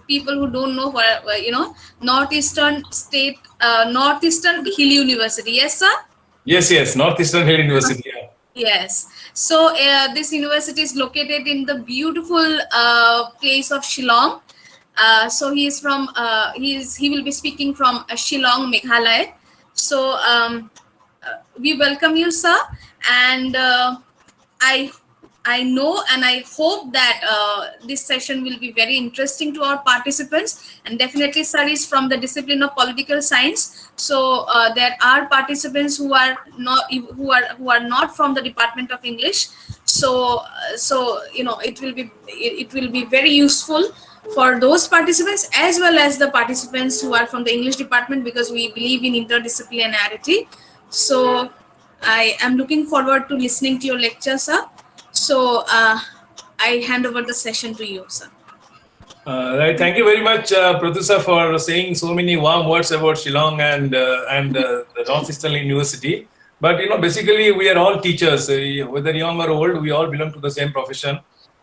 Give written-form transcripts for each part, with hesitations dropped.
people who don't know where Northeastern Hill University. Yes, sir. Yes, Northeastern Hill University. Yeah. Yes. So this university is located in the beautiful place of Shillong. So he will be speaking from Shillong, Meghalaya. So we welcome you, sir, and I I know and I hope that this session will be very interesting to our participants, and definitely sir is from the discipline of political science. So there are participants who are not from the Department of English. So it will be very useful for those participants as well as the participants who are from the English department, because we believe in interdisciplinarity. So I am looking forward to listening to your lecture, sir. So I hand over the session to you, sir. Right. Thank you very much, Pratyusha, for saying so many warm words about Shillong and the Northeastern University. But basically, we are all teachers, whether young or old. We all belong to the same profession,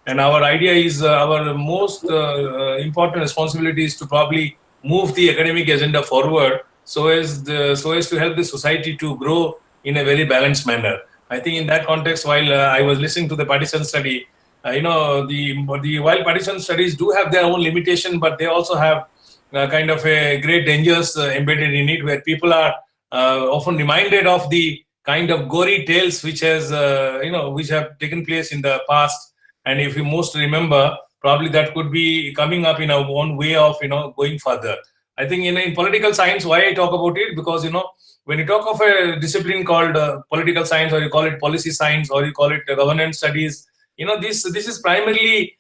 and our idea is our most important responsibility is to probably move the academic agenda forward, so as to help the society to grow in a very balanced manner. I think in that context, while I was listening to the partition study, the while partition studies do have their own limitation, but they also have kind of a great dangers embedded in it, where people are often reminded of the kind of gory tales which have taken place in the past. And if you most remember, probably that could be coming up in our own way of going further. I think in political science, why I talk about it, because when you talk of a discipline called political science, or you call it policy science, or you call it governance studies, this is primarily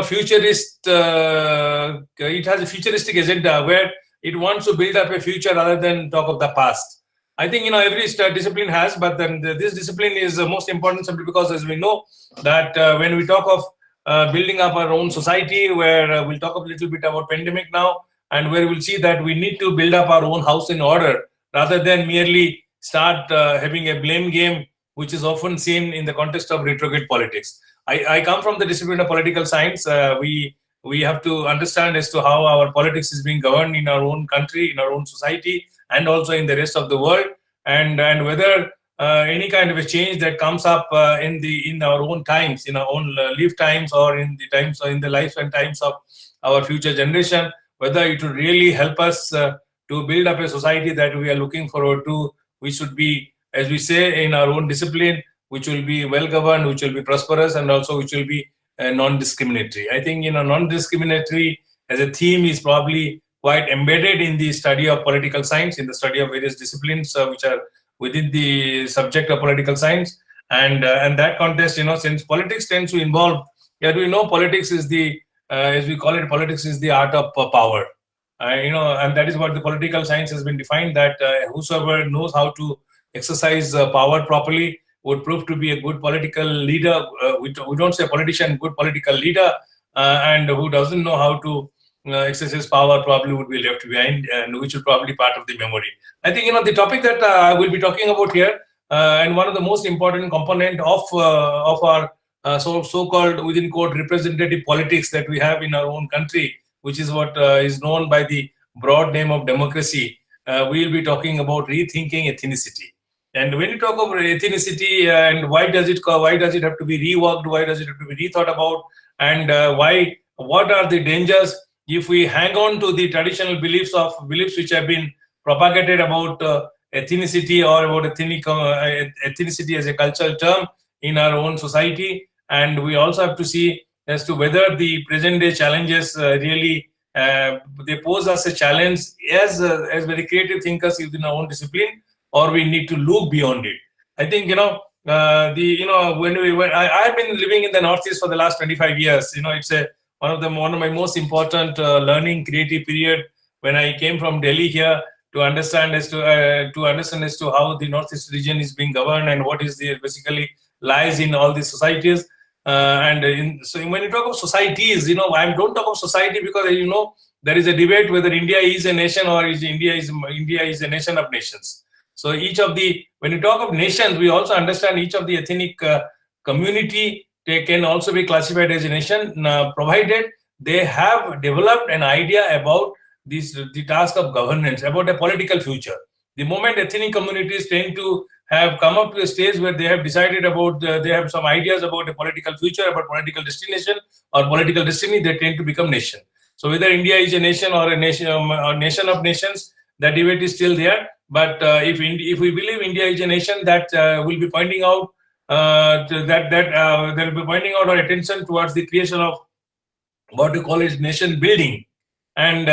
futurist. It has a futuristic agenda where it wants to build up a future rather than talk of the past. I think every discipline has, but then this discipline is most important simply because, as we know, that when we talk of building up our own society, where we'll talk a little bit about pandemic now, and where we'll see that we need to build up our own house in order rather than merely start having a blame game, which is often seen in the context of retrograde politics. I come from the discipline of political science. We have to understand as to how our politics is being governed in our own country, in our own society, and also in the rest of the world, and whether any kind of a change that comes up in our own times, in our own live times, or in the times, or in the life and times of our future generation, whether it will really help us to build up a society that we are looking forward to, which should be, as we say in our own discipline, which will be well governed, which will be prosperous, and also which will be non-discriminatory. I think non-discriminatory as a theme is probably quite embedded in the study of political science, in the study of various disciplines which are within the subject of political science. And that context, since politics tends to involve, we know politics is the, as we call it, politics is the art of power. And that is what the political science has been defined, that whosoever knows how to exercise power properly would prove to be a good political leader. We don't say politician, good political leader, and who doesn't know how to exercise power probably would be left behind, and which is probably part of the memory. I think the topic that I will be talking about here, and one of the most important component of our so-called, within quote, representative politics that we have in our own country, which is what is known by the broad name of democracy. We will be talking about rethinking ethnicity. And when you talk about ethnicity, and why does it have to be reworked? Why does it have to be rethought about? And what are the dangers if we hang on to the traditional beliefs which have been propagated about ethnicity, or about ethnicity as a cultural term in our own society? And we also have to see as to whether the present day challenges really they pose us a challenge as very creative thinkers within our own discipline, or we need to look beyond it. I think I've been living in the Northeast for the last 25 years. It's one of my most important learning creative period, when I came from Delhi here to understand as to how the Northeast region is being governed, and what is the basically lies in all these societies. So when you talk of societies, I don't talk of society because there is a debate whether India is a nation, or India is a nation of nations. So when you talk of nations, we also understand each of the ethnic community, they can also be classified as a nation, provided they have developed an idea about the task of governance, about a political future. The moment ethnic communities tend to have come up to a stage where they have decided about, they have some ideas about a political future, about political destination or political destiny, they tend to become nation. So whether India is a nation or a nation of nations, the debate is still there. But if we believe India is a nation, that will be pointing out that will be pointing out our attention towards the creation of what we call is nation building, and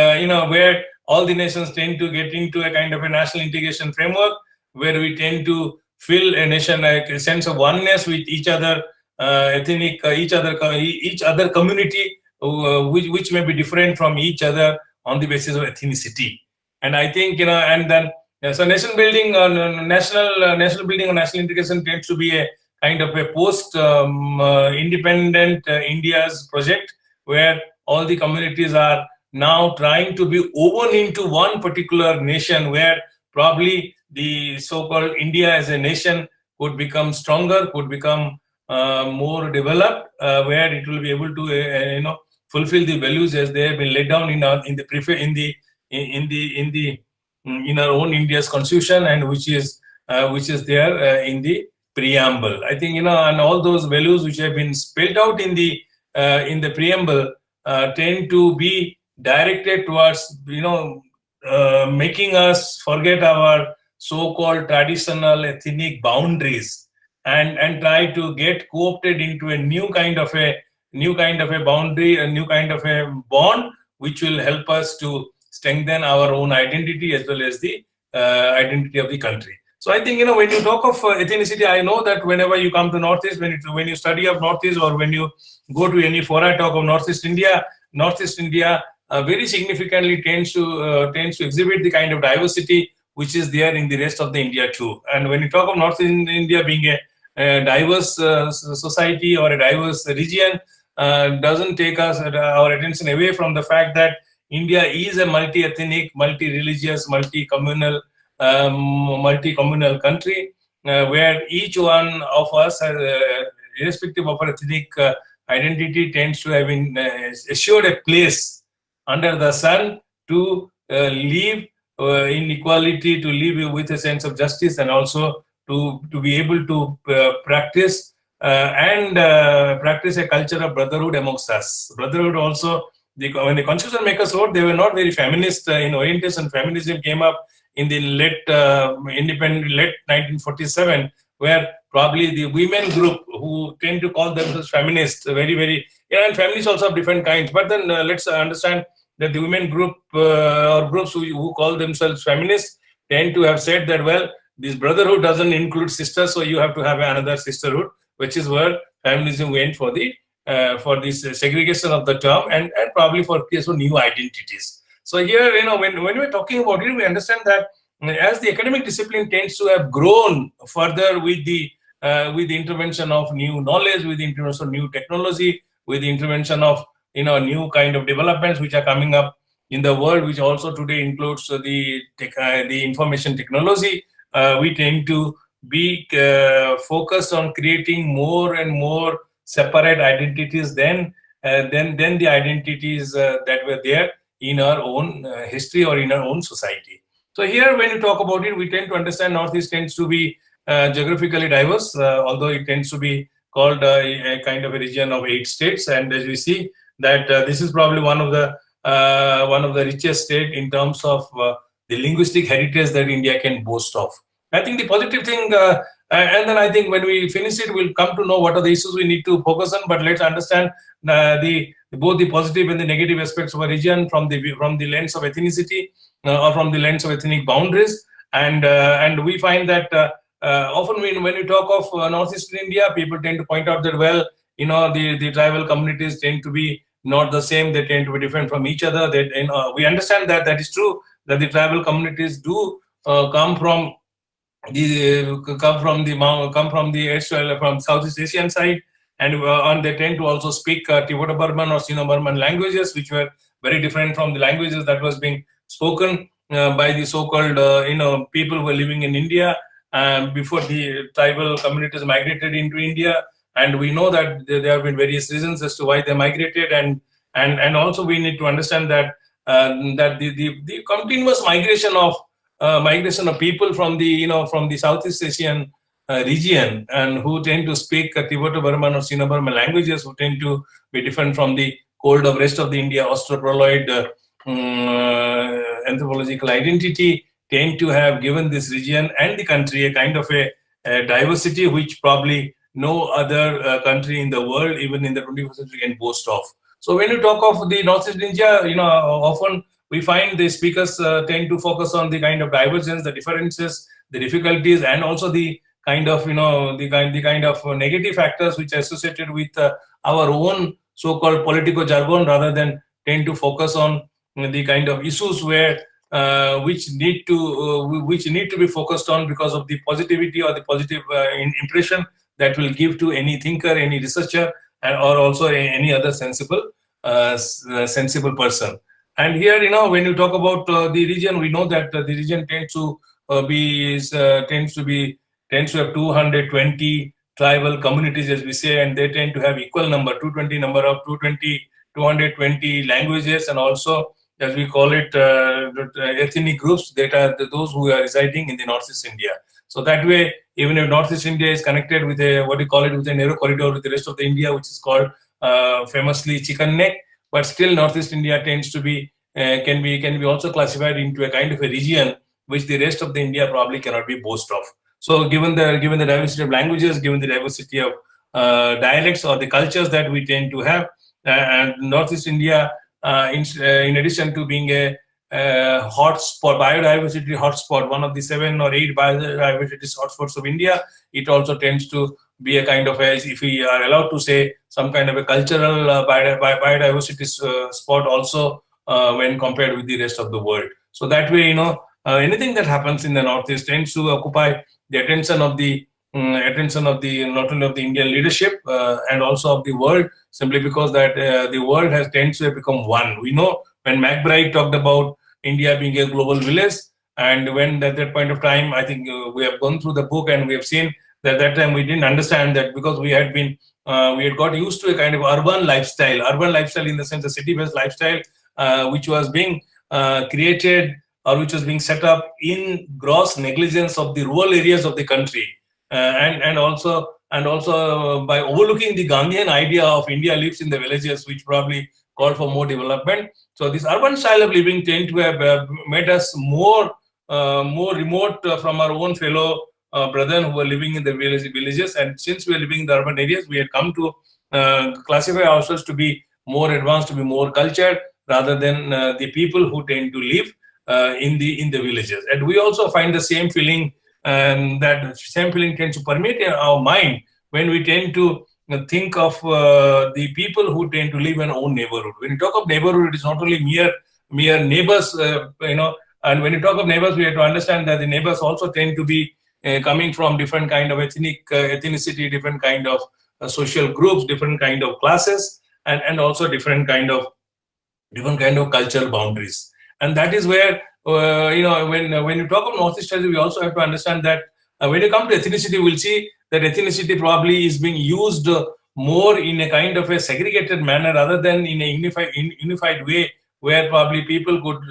where all the nations tend to get into a kind of a national integration framework, where we tend to feel a nation like a sense of oneness with each other, each other community, which may be different from each other on the basis of ethnicity. And I think and then so nation building, national building or national integration tends to be a kind of a post independent India's project, where all the communities are now trying to be woven into one particular nation, where probably the so-called India as a nation could become stronger, could become more developed, where it will be able to fulfill the values as they have been laid down in our own India's constitution, and which is there in the preamble. I think and all those values which have been spelled out in the preamble tend to be directed towards making us forget our so-called traditional ethnic boundaries and try to get co-opted into a new kind of a boundary, a new kind of a bond, which will help us to strengthen our own identity as well as the identity of the country. So I think when you talk of ethnicity, I know that whenever you come to Northeast, when you study of Northeast, or when you go to any fora talk of Northeast India very significantly tends to exhibit the kind of diversity which is there in the rest of the India too. And when you talk of Northeast India being a diverse society or a diverse region, doesn't take our attention away from the fact that India is a multi-ethnic, multi-religious, multi-communal country, where each one of us, irrespective of our ethnic identity, tends to have been assured a place under the sun to live in equality, to live with a sense of justice, and also to be able to practice a culture of brotherhood amongst us. Brotherhood also, when the constitution makers wrote, they were not very feminist in orientation. Feminism came up in the late 1947, where probably the women group who tend to call themselves feminists, and feminists also have different kinds. But then let's understand that the women group or groups who call themselves feminists tend to have said that, well, this brotherhood doesn't include sisters, so you have to have another sisterhood, which is where feminism went for this segregation of the term, and probably for new identities. So here, when we're talking about it, we understand that as the academic discipline tends to have grown further with the intervention of new knowledge, with the intervention of new technology, with the intervention of new kind of developments which are coming up in the world, which also today includes the information technology, we tend to be focused on creating more and more separate identities than the identities that were there in our own history or in our own society. So here, when you talk about it, we tend to understand Northeast tends to be geographically diverse, although it tends to be called a kind of a region of 8 states. And as we see that this is probably one of the richest states in terms of the linguistic heritage that India can boast of. I think the positive thing, and then I think when we finish it, we'll come to know what are the issues we need to focus on. But let's understand both the positive and the negative aspects of a region from the lens of ethnicity or from the lens of ethnic boundaries. And we find that often when we talk of Northeastern India, people tend to point out that, well, the tribal communities tend to be not the same; they tend to be different from each other. We understand that is true, that the tribal communities do come from Southeast Asian side, and they tend to also speak Tibeto-Burman or Sino-Burman languages, which were very different from the languages that was being spoken by the so-called people who were living in India before the tribal communities migrated into India. And we know that there have been various reasons as to why they migrated, and and also we need to understand that that the continuous migration of people from the Southeast Asian region, and who tend to speak Tibeto-Burman or Sino-Burman languages, who tend to be different from the cold of rest of the India, Austropaloid anthropological identity, tend to have given this region and the country a kind of a diversity which probably no other country in the world, even in the 21st century, can boast of. So when you talk of the Northeast India, often we find the speakers tend to focus on the kind of divergence, the differences, the difficulties, and also the kind of the kind of negative factors which are associated with our own so-called political jargon, rather than tend to focus on the kind of issues where which need to be focused on because of the positivity or the positive impression that will give to any thinker, any researcher, or also any other sensible person. And here, when you talk about the region, we know that the region tends to have 220 tribal communities, as we say, and they tend to have equal number, 220 languages, and also, as we call it, ethnic groups that are those who are residing in the Northeast India. So that way, even if Northeast India is connected with with a narrow corridor with the rest of the India, which is called famously Chicken Neck, but still Northeast India tends to be can be also classified into a kind of a region which the rest of the India probably cannot be boast of. So given the diversity of languages, given the diversity of dialects or the cultures that we tend to have, and Northeast India, in addition to being a biodiversity hotspot, one of the 7 or 8 biodiversity hotspots of India, it also tends to be a kind of if we are allowed to say, some kind of a cultural biodiversity spot also when compared with the rest of the world. So that way, anything that happens in the Northeast tends to occupy the attention of the not only of the Indian leadership and also of the world, simply because that the world tends to have become one. We know when McBride talked about India being a global village, and when at that point of time, I think we have gone through the book and we have seen that at that time we didn't understand that, because we had got used to a kind of urban lifestyle in the sense of city-based lifestyle, which was being created or which was being set up in gross negligence of the rural areas of the country, and also by overlooking the Gandhian idea of India lives in the villages, which probably called for more development. So this urban style of living tend to have made us more remote from our own fellow brethren who were living in the villages. And since we are living in the urban areas, we had come to classify ourselves to be more advanced, to be more cultured, rather than the people who tend to live in the villages. And we also find the same feeling, that same feeling tends to permeate our mind when we tend to think of the people who tend to live in our own neighborhood. When you talk of neighborhood, it is not only mere neighbors, and when you talk of neighbors, we have to understand that the neighbors also tend to be coming from different kind of ethnicity, different kind of social groups, different kind of classes, and also different kind of cultural boundaries. And that is where when you talk of Northeast Asia, we also have to understand that when you come to ethnicity, we'll see that ethnicity probably is being used more in a kind of a segregated manner rather than in a unified way, where probably people could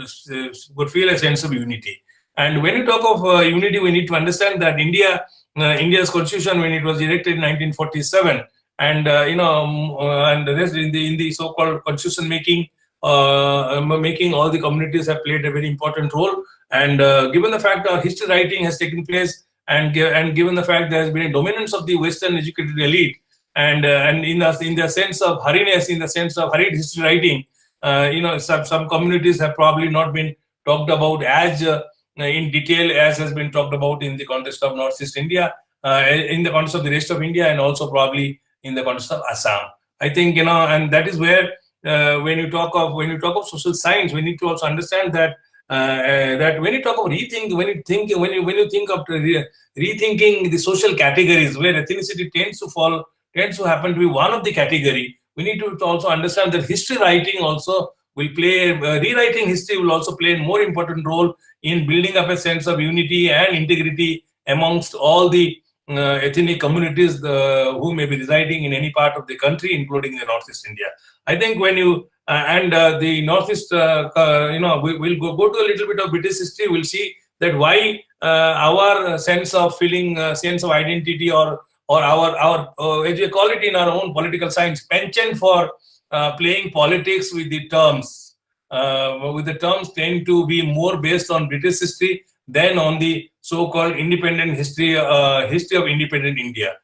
feel a sense of unity. And when you talk of unity, we need to understand that India's constitution, when it was erected in 1947, and and the rest in the so-called constitution making, all the communities have played a very important role. And given the fact our history writing has taken place, and given the fact there has been a dominance of the Western educated elite, and in the sense of hurriness, in the sense of hurried history writing, some communities have probably not been talked about as in detail as has been talked about in the context of Northeast India, in the context of the rest of India, and also probably in the context of Assam. I think and that is where when you talk of social science, we need to also understand that that when you talk of when you think of rethinking the social categories, where ethnicity tends to happen to be one of the category, we need to also understand that history writing also will play, rewriting history will also play a more important role in building up a sense of unity and integrity amongst all the ethnic communities who may be residing in any part of the country, including the Northeast India. I think when you the Northeast, we'll go to a little bit of British history. We'll see that why our sense of feeling, sense of identity, or our as we call it in our own political science, penchant for playing politics with the terms. With the terms tend to be more based on British history than on the so-called independent history, history of independent India.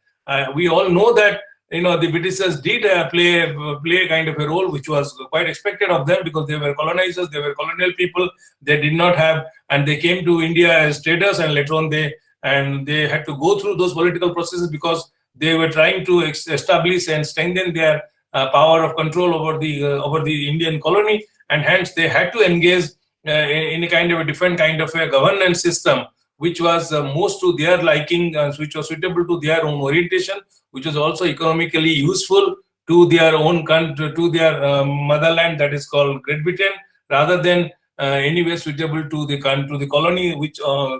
We all know that the Britishers did play a kind of a role which was quite expected of them, because they were colonizers, they were colonial people. They did not have, and they came to India as traders, and later on they had to go through those political processes because they were trying to establish and strengthen their power of control over the Indian colony, and hence they had to engage in a kind of a different kind of a governance system, which was most to their liking, which was suitable to their own orientation, which was also economically useful to their own country, to their motherland, that is called Great Britain, rather than anyway suitable to the colony,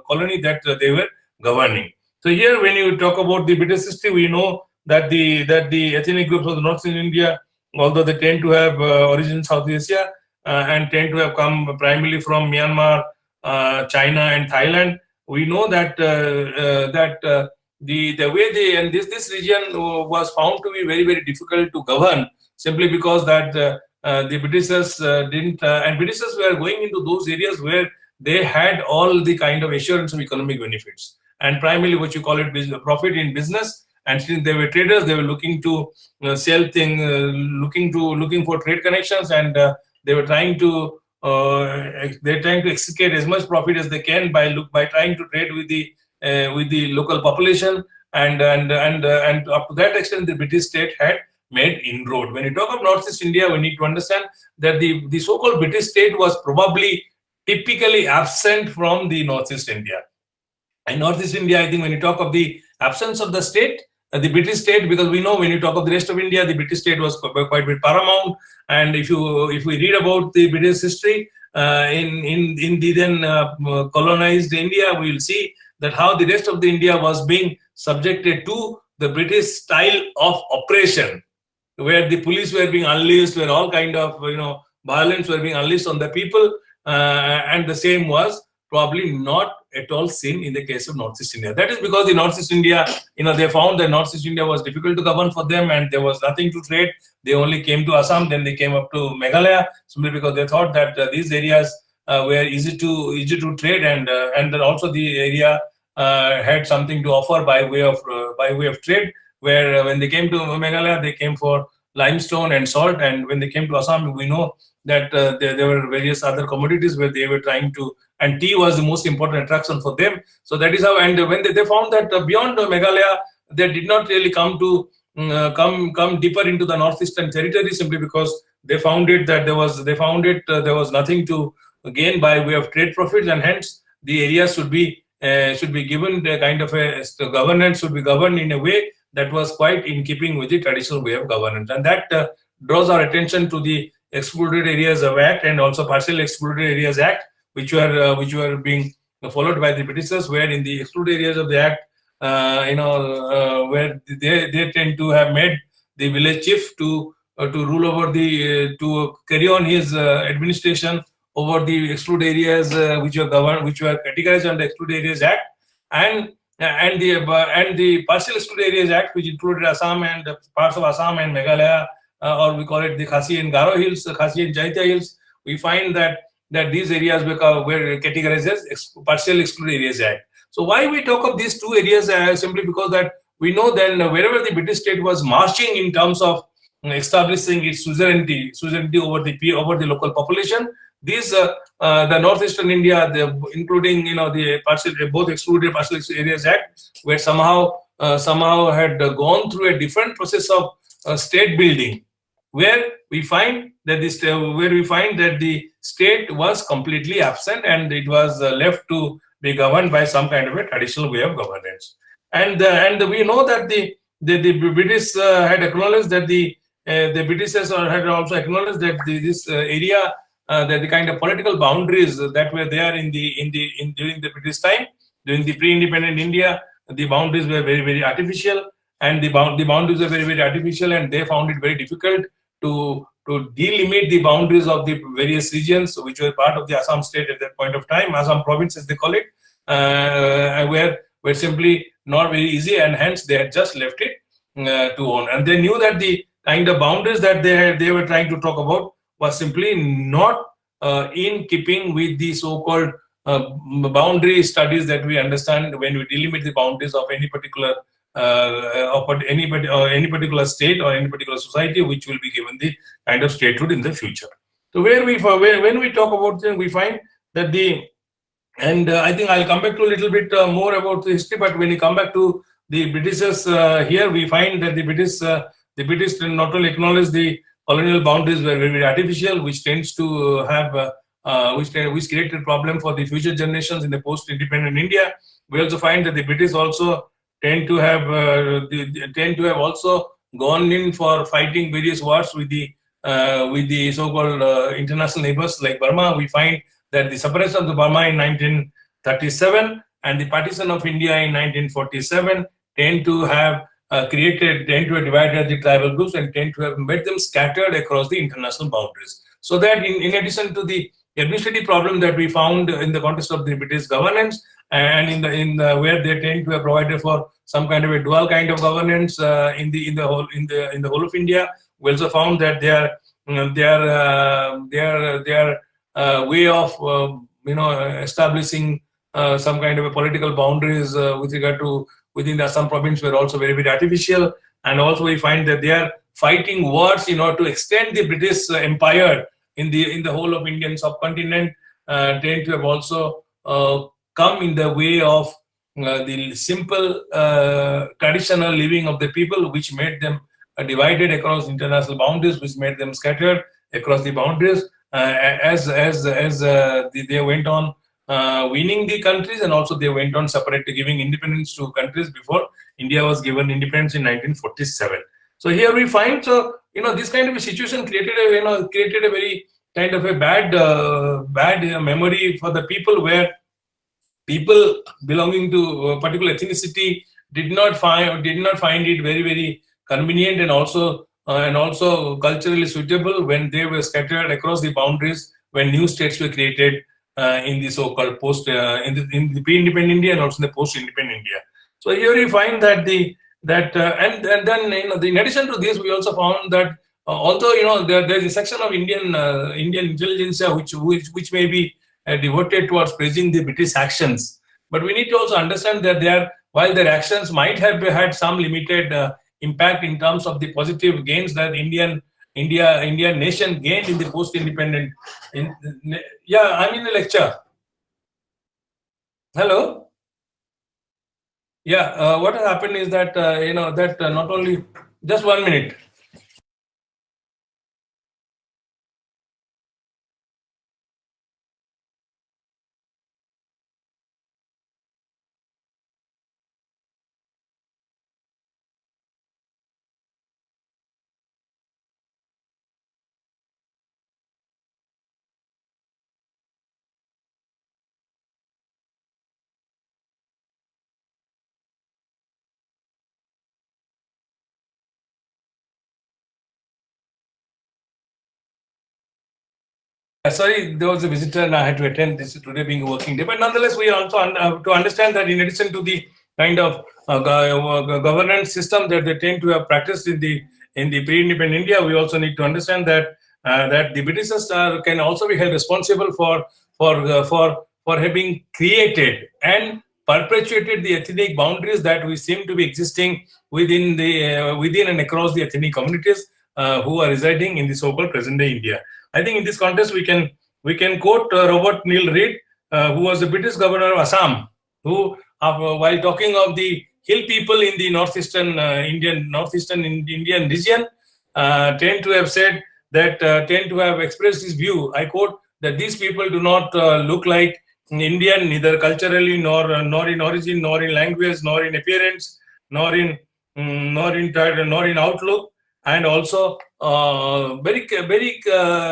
colony that they were governing. So here, when you talk about the British history, we know that the ethnic groups of the northern India, although they tend to have origin in South Asia and tend to have come primarily from Myanmar, China, and Thailand, we know that the way this region was found to be very, very difficult to govern, simply because that the Britishers didn't, and Britishers were going into those areas where they had all the kind of assurance of economic benefits, and primarily what you call it profit in business. And since they were traders, they were looking to sell things, looking for trade connections, and they were trying to extricate as much profit as they can by trying to trade with the local population, and up to that extent the British state had made inroad. When you talk of Northeast India, we need to understand that the so-called British state was probably typically absent from the Northeast India. And Northeast India, I think, when you talk of the absence of the state, the British state, because we know when you talk of the rest of India, the British state was quite a bit paramount. And if we read about the British history in the then colonized India, we will see that how the rest of the India was being subjected to the British style of operation, where the police were being unleashed, where all kind of violence were being unleashed on the people, and the same was probably not at all seen in the case of Northeast India. That is because the Northeast India, they found that Northeast India was difficult to govern for them, and there was nothing to trade. They only came to Assam, then they came up to Meghalaya, simply because they thought that these areas were easy to trade, and then also the area had something to offer by way of trade. Where when they came to Meghalaya, they came for limestone and salt, and when they came to Assam, we know that there were various other commodities where they were trying to, and tea was the most important attraction for them. So that is how, and when they found that beyond Meghalaya, they did not really come deeper into the northeastern territory, simply because they found that there was nothing to gain by way of trade profits, and hence the area should be given the kind of the governance should be governed in a way that was quite in keeping with the traditional way of governance. And that draws our attention to the Excluded Areas of Act and also Partial Excluded Areas Act, which were being followed by the Britishers, where in the Excluded Areas of the Act, where they tend to have made the village chief to rule over to carry on his administration over the excluded areas which were categorized under Excluded Areas Act, and the Partial Excluded Areas Act, which included Assam and parts of Assam and Meghalaya, or we call it the Khasi and Garo Hills, Khasi and Jaitia Hills. We find that these areas were categorized as Partial Excluded Areas Act. So why we talk of these two areas? Simply because that we know then wherever the British state was marching in terms of establishing its suzerainty over the local population, these the northeastern India, including the both Excluded Partial Areas Act, were somehow had gone through a different process of state building, where we find that the state was completely absent, and it was left to be governed by some kind of a traditional way of governance. And we know that the British had acknowledged that the Britishers had also acknowledged that this area, that the kind of political boundaries that were there during the British time, during the pre-independent India, the boundaries were very, very artificial, and the boundaries were very, very artificial, and they found it very difficult to delimit the boundaries of the various regions which were part of the Assam state at that point of time. Assam province, as they call it, were simply not very easy, and hence they had just left it to own. And they knew that the kind of boundaries that they were trying to talk about was simply not in keeping with the so-called boundary studies that we understand when we delimit the boundaries of any particular any particular state or any particular society, which will be given the kind of statehood in the future. So when we talk about them, we find that I think I'll come back to a little bit more about the history. But when you come back to the Britishers here, we find that the British not only acknowledge the colonial boundaries were very artificial, which tends to have which created problem for the future generations in the post-independent India. We also find that the British also tend to have also gone in for fighting various wars with the so-called international neighbors like Burma. We find that the separation of the Burma in 1937 and the partition of India in 1947 tend to have divided the tribal groups and tend to have made them scattered across the international boundaries. So that in addition to the administrative problem that we found in the context of the British governance, and in the where they tend to have provided for some kind of a dual kind of governance in the whole of India, we also found that their way of establishing some kind of a political boundaries with regard to within the Assam province were also very, very artificial. And also we find that they are fighting wars in order to extend the British Empire in the whole of Indian subcontinent, tend to have also come in the way of the simple traditional living of the people, which made them divided across international boundaries, which made them scattered across the boundaries as they went on winning the countries, and also they went on giving independence to countries before India was given independence in 1947. So here we find, this kind of a situation created a very kind of a bad memory for the people, where people belonging to a particular ethnicity did not find it very, very convenient and also culturally suitable when they were scattered across the boundaries when new states were created in the so-called in the pre-independent India and also in the post-independent India. So here you find that and then in addition to this, we also found that although there is a section of Indian intelligentsia which may be devoted towards praising the British actions, but we need to also understand that while their actions might have had some limited impact in terms of the positive gains that Indian nation gained in the post-independent. Yeah, I'm in a lecture. Hello. Yeah, what has happened is that that not only just 1 minute. Sorry, there was a visitor and I had to attend this today being a working day. But nonetheless, we also to understand that in addition to the kind of governance system that they tend to have practiced in the pre-independent India, we also need to understand that the Britishers can also be held responsible for having created and perpetuated the ethnic boundaries that we seem to be existing within and across the ethnic communities who are residing in the so-called present-day India. I think in this context we can quote Robert Neil Reed, who was the British governor of Assam, who while talking of the hill people in the northeastern Indian region, tend to have expressed his view. I quote that these people do not look like Indian, neither culturally nor in origin, nor in language, nor in appearance, nor in outlook. And also, very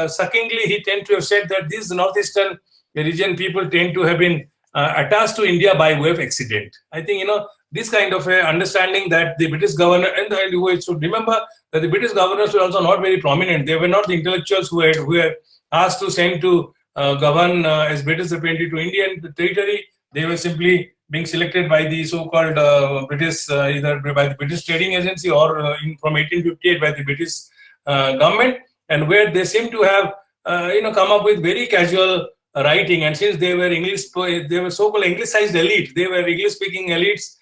suckingly, he tend to have said that these northeastern region people tend to have been attached to India by way of accident. I think this kind of a understanding that the British governor, and we should remember that the British governors were also not very prominent. They were not the intellectuals who were asked to send to govern as British representative to Indian territory. They were simply being selected by the so-called British, either by the British Trading Agency or from 1858 by the British government, and where they seem to have come up with very casual writing. And since they were they were so-called Anglicized elite. They were English-speaking elites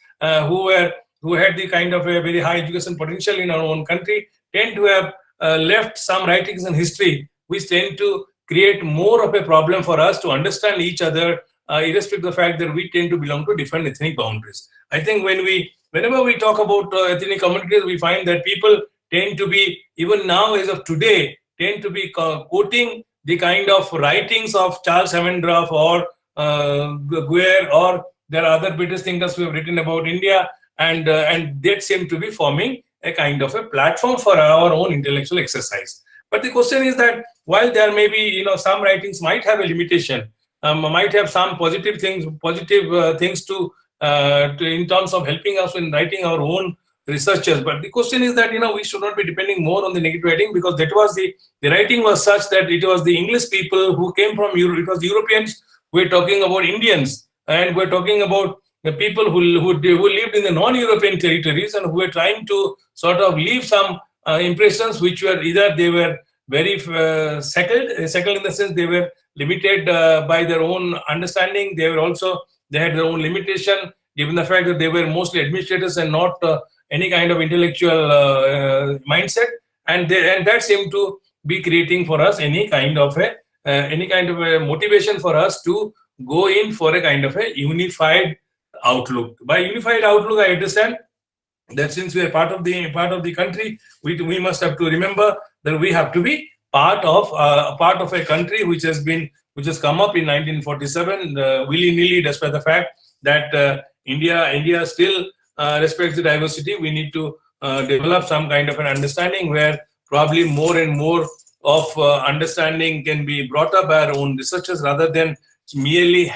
who had the kind of a very high education potential in our own country, tend to have left some writings in history which tend to create more of a problem for us to understand each other, irrespective of the fact that we tend to belong to different ethnic boundaries. I think whenever we talk about ethnic communities, we find that people tend to be, even now as of today, tend to be quoting the kind of writings of Charles Hammondruff or Guer, or there are other British thinkers who have written about India, and that seem to be forming a kind of a platform for our own intellectual exercise. But the question is that while there may be, some writings might have a limitation, might have some positive things to in terms of helping us in writing our own researchers. But the question is that we should not be depending more on the negative writing, because that was the writing was such that it was the English people who came from Europe. It was the Europeans who were talking about Indians, and we're talking about the people who lived in the non-European territories and who were trying to sort of leave some impressions which were either they were very settled in the sense they were limited by their own understanding. They had their own limitation, given the fact that they were mostly administrators and not any kind of intellectual mindset, and that seemed to be creating for us any kind of a motivation for us to go in for a kind of a unified outlook. By unified outlook, I understand that since we are part of the country, we must have to remember that we have to be part of a country which has come up in 1947 willy-nilly, despite the fact that India still respects the diversity. We need to develop some kind of an understanding where probably more and more of understanding can be brought up by our own researchers, rather than merely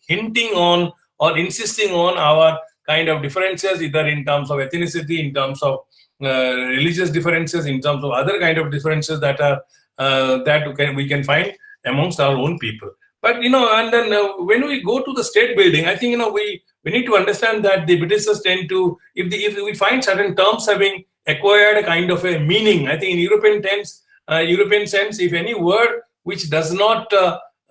hinting on or insisting on our kind of differences, either in terms of ethnicity, in terms of religious differences, in terms of other kind of differences that we can find amongst our own people. But and then when we go to the state building, I think we need to understand that the Britishers tend to, if we find certain terms having acquired a kind of a meaning, I think in European sense, if any word which does not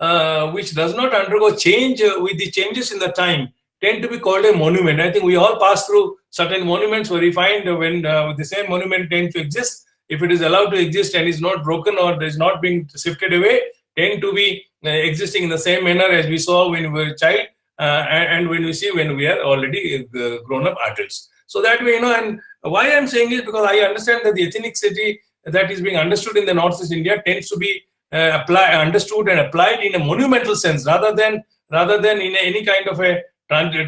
undergo change with the changes in the time tend to be called a monument. I think we all pass through certain monuments where we find when the same monument tends to exist, if it is allowed to exist and is not broken or is not being shifted away, tend to be existing in the same manner as we saw when we were a child and when we are already grown-up adults. So that way, and why I'm saying is because I understand that the ethnicity that is being understood in the Northeast India tends to be understood and applied in a monumental sense, rather than in any kind of a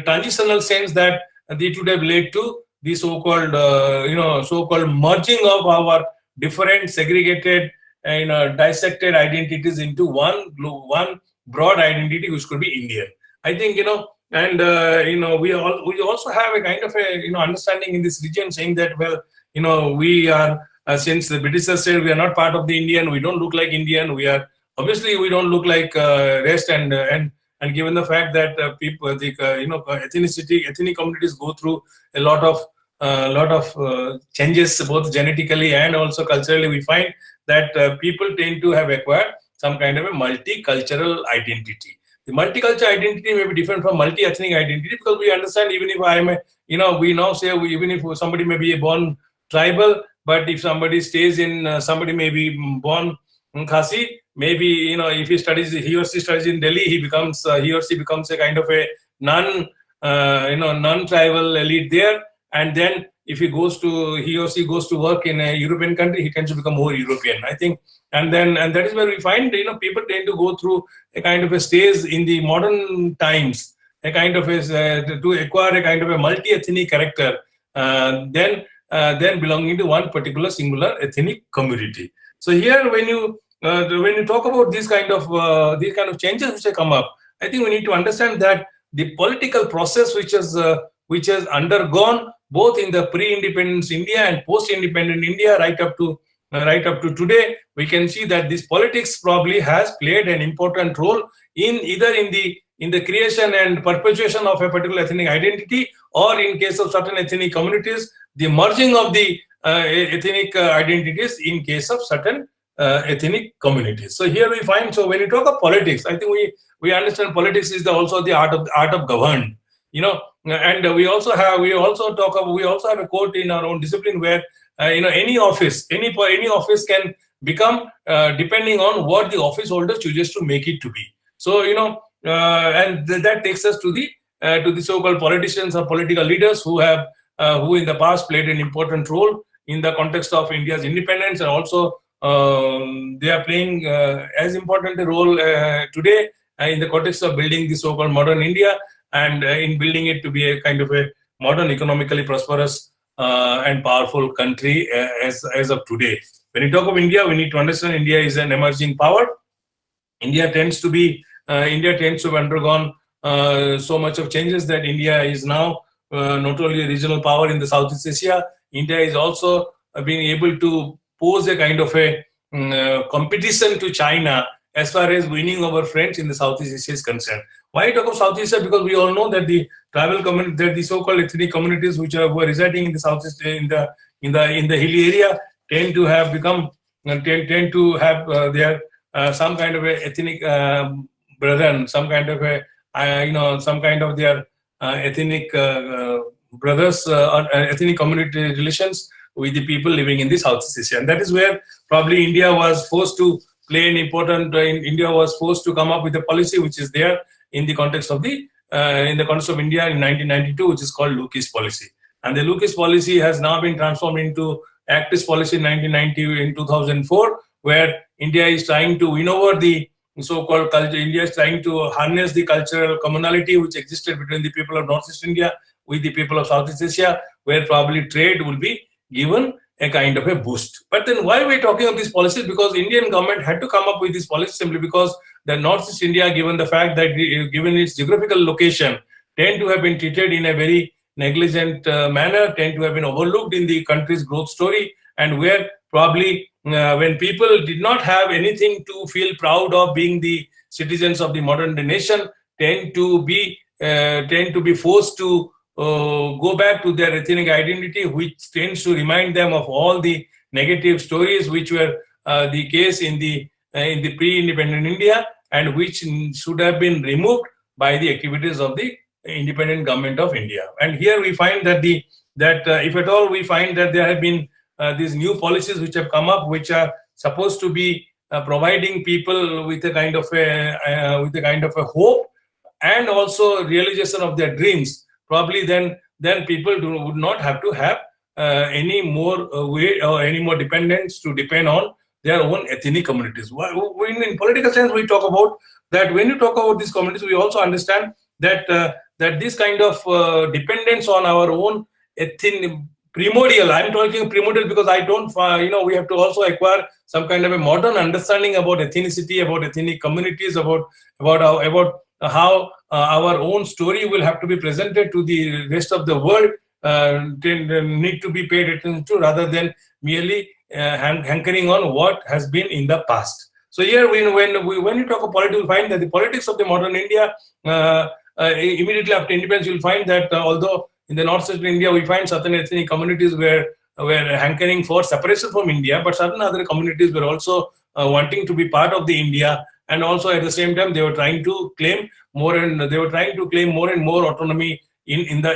transitional sense that it would have led to the so-called merging of our different segregated dissected identities into one broad identity which could be Indian. I think we also have a kind of a understanding in this region, saying that we are since the Britishers said we are not part of the Indian, we don't look like Indian, we don't look like rest, and given the fact that people, ethnic communities go through a lot of changes, both genetically and also culturally, we find that people tend to have acquired some kind of a multicultural identity. The multicultural identity may be different from multi-ethnic identity, because we understand, even if I am we now say even if somebody may be born tribal, but if somebody stays in, somebody may be born Khasi, maybe if he or she studies in Delhi, he or she becomes a kind of a non-tribal elite there, and then if he or she goes to work in a European country, he tends to become more European, I think. And that is where we find people tend to go through a kind of a stage in the modern times, a kind of to acquire a kind of a multi-ethnic character, then belonging to one particular singular ethnic community. So here, when you talk about these kind of changes which have come up, I think we need to understand that the political process which has which has undergone both in the pre-independence India and post-independent India right up to today. We can see that this politics probably has played an important role in either in the creation and perpetuation of a particular ethnic identity, or in case of certain ethnic communities, the merging of the ethnic identities in case of certain ethnic communities. So here we find, so when you talk of politics, I think we understand politics is also the art of govern. And we also have a quote in our own discipline where any office can become depending on what the office holder chooses to make it to be. So and that takes us to the so-called politicians or political leaders who in the past played an important role in the context of India's independence, and also they are playing as important a role today in the context of building the so-called modern India, and in building it to be a kind of a modern, economically prosperous and powerful country as of today. When you talk of India, we need to understand India is an emerging power. India tends to have undergone so much of changes that India is now not only a regional power in the Southeast Asia. India is also being able to pose a kind of a competition to China as far as winning over friends in the Southeast Asia is concerned. Why talk of Southeast Asia? Because we all know that the tribal community, that the so-called ethnic communities who are residing in the Southeast, in the hilly area, tend to have their some kind of a ethnic brethren, some kind of their ethnic brothers or ethnic community relations with the people living in the Southeast Asia. And that is where probably India was forced to play an important. India was forced to come up with a policy which is there in the context of India in 1992, which is called Look-East policy. And the Look-East policy has now been transformed into Act-East policy in 1990 in 2004, where India is trying to win over the so-called culture. India is trying to harness the cultural commonality which existed between the people of Northeast India with the people of Southeast Asia, where probably trade will be given a kind of a boost. But then why we're talking of these policies? Because Indian government had to come up with this policy simply because the Northeast India, given the fact that given its geographical location, tend to have been treated in a very negligent manner, tend to have been overlooked in the country's growth story, and where probably when people did not have anything to feel proud of being the citizens of the modern day nation, tend to be forced to go back to their ethnic identity, which tends to remind them of all the negative stories which were the case in the pre-independent India, and which should have been removed by the activities of the independent government of India. And here we find that if at all we find that there have been these new policies which have come up, which are supposed to be providing people with a kind of a hope and also realization of their dreams. Probably then people would not have to have any more way or any more dependence to depend on their own ethnic communities. In political sense, we talk about that. When you talk about these communities, we also understand that this kind of dependence on our own ethnic primordial. I'm talking primordial because I don't. We have to also acquire some kind of a modern understanding about ethnicity, about ethnic communities, about how our own story will have to be presented to the rest of the world, need to be paid attention to, rather than merely hankering on what has been in the past. So here, when you talk of politics, you find that the politics of the modern India, immediately after independence, you'll find that although in the northeastern India we find certain ethnic communities were hankering for separation from India, but certain other communities were also wanting to be part of the India. And also at the same time, they were trying to claim more and more autonomy in the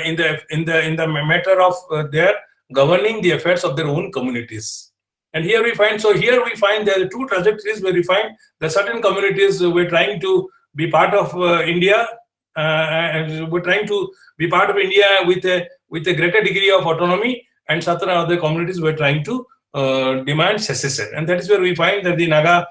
matter of their governing the affairs of their own communities. And here we find there are two trajectories where we find that certain communities were trying to be part of India, and were trying to be part of India with a greater degree of autonomy, and certain other communities were trying to demand secession. And that is where we find that the Naga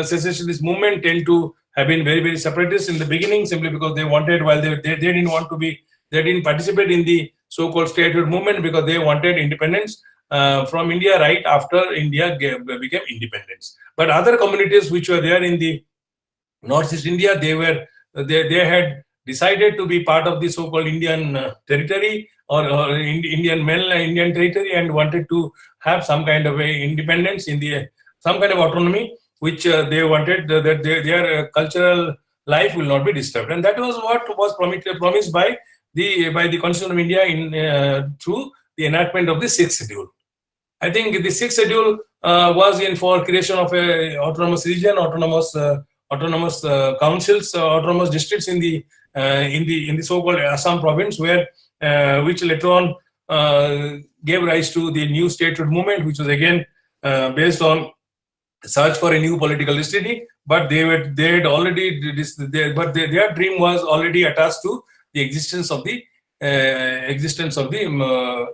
secessionist movement tend to have been very, very separatist in the beginning, simply because they wanted, while they didn't participate in the so-called statehood movement, because they wanted independence from India right after India became independence. But other communities which were there in the Northeast India, they had decided to be part of the so-called Indian territory or Indian mainland Indian territory and wanted to have some kind of a independence in the some kind of autonomy, which they wanted that their cultural life will not be disturbed, and that was what was promised by the Constitution of India in through the enactment of the sixth schedule. I think the sixth schedule was in for creation of a autonomous region, autonomous councils, autonomous districts in the so-called Assam province, where which later on gave rise to the new statehood movement, which was again based on search for a new political destiny. But their dream was already attached to the existence of the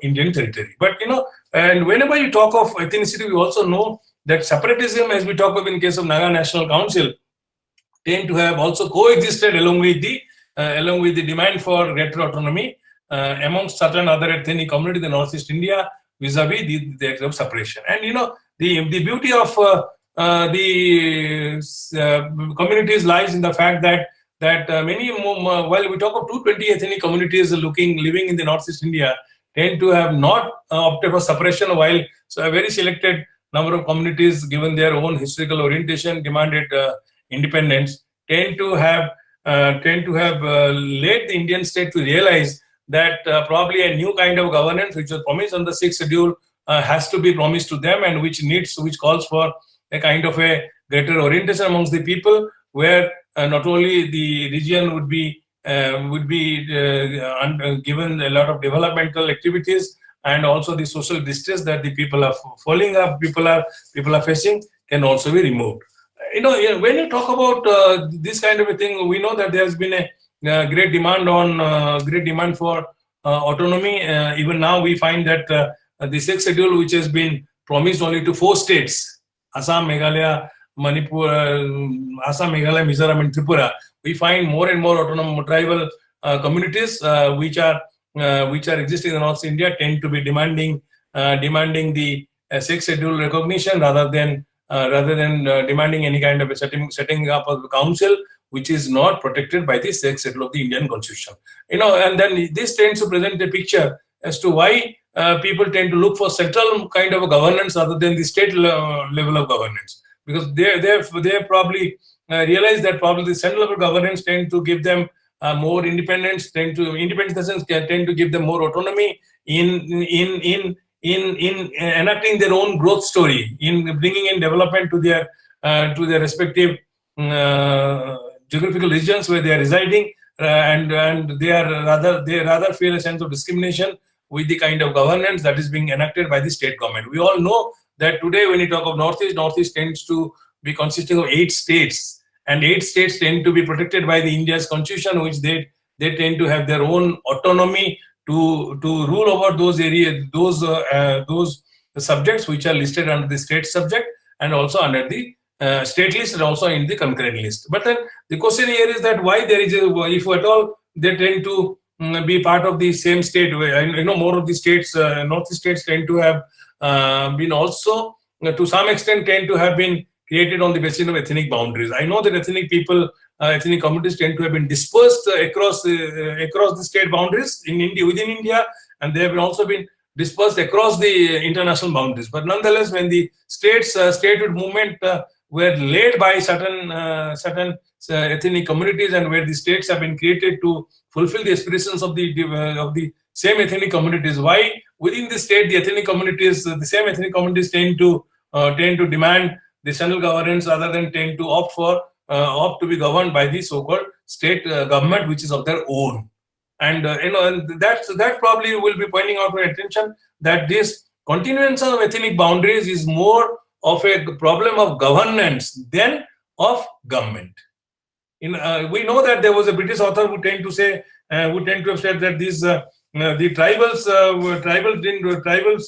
Indian territory. But and whenever you talk of ethnicity, we also know that separatism, as we talk of in case of Naga National Council, tend to have also coexisted along with the demand for greater autonomy amongst certain other ethnic communities in Northeast India vis-a-vis the act of separation. And the beauty of the communities lies in the fact that many while we talk of 220 ethnic communities living in the Northeast India, tend to have not opted for separation, while a very selected number of communities, given their own historical orientation, demanded independence, tend to have led the Indian state to realize that probably a new kind of governance, which was promised on the sixth schedule, has to be promised to them, and which calls for a kind of a greater orientation amongst the people, where not only the region would be given a lot of developmental activities, and also the social distress that the people are people are facing can also be removed. When you talk about this kind of a thing, we know that there has been a great demand for autonomy. Even now, we find that the sixth schedule, which has been promised only to 4 states, Assam, Meghalaya, Manipur, Mizoram, and Tripura, we find more and more autonomous tribal communities which are existing in North India tend to be demanding the sixth schedule recognition rather than demanding any kind of a setting up of the council which is not protected by the sixth schedule of the Indian Constitution. And then this tends to present a picture as to why people tend to look for central kind of a governance rather than the state level of governance, because they probably realize that probably the central level governance tend to give them more independence, tend to give them more autonomy in enacting their own growth story, in bringing in development to their respective geographical regions where they are residing, and they rather feel a sense of discrimination with the kind of governance that is being enacted by the state government. We all know that today, when you talk of Northeast tends to be consisting of 8 states, and 8 states tend to be protected by the India's constitution, which they tend to have their own autonomy to rule over those areas, those subjects which are listed under the state subject and also under the state list and also in the concurrent list. But then the question here is that why there is if at all they tend to be part of the same state. More of the states, Northeast states tend to have been also to some extent tend to have been created on the basis of ethnic boundaries. I know that ethnic communities tend to have been dispersed across the state boundaries within India, and they have also been dispersed across the international boundaries. But nonetheless, when the statehood movement were led by certain ethnic communities, and where the states have been created to fulfill the aspirations of the same ethnic communities, why within the state the same ethnic communities tend to demand the central governance rather than tend to opt to be governed by the so-called state government, which is of their own. And and that probably will be pointing out for attention that this continuance of ethnic boundaries is more of a problem of governance than of government. We know that there was a British author who tend to have said that these the tribals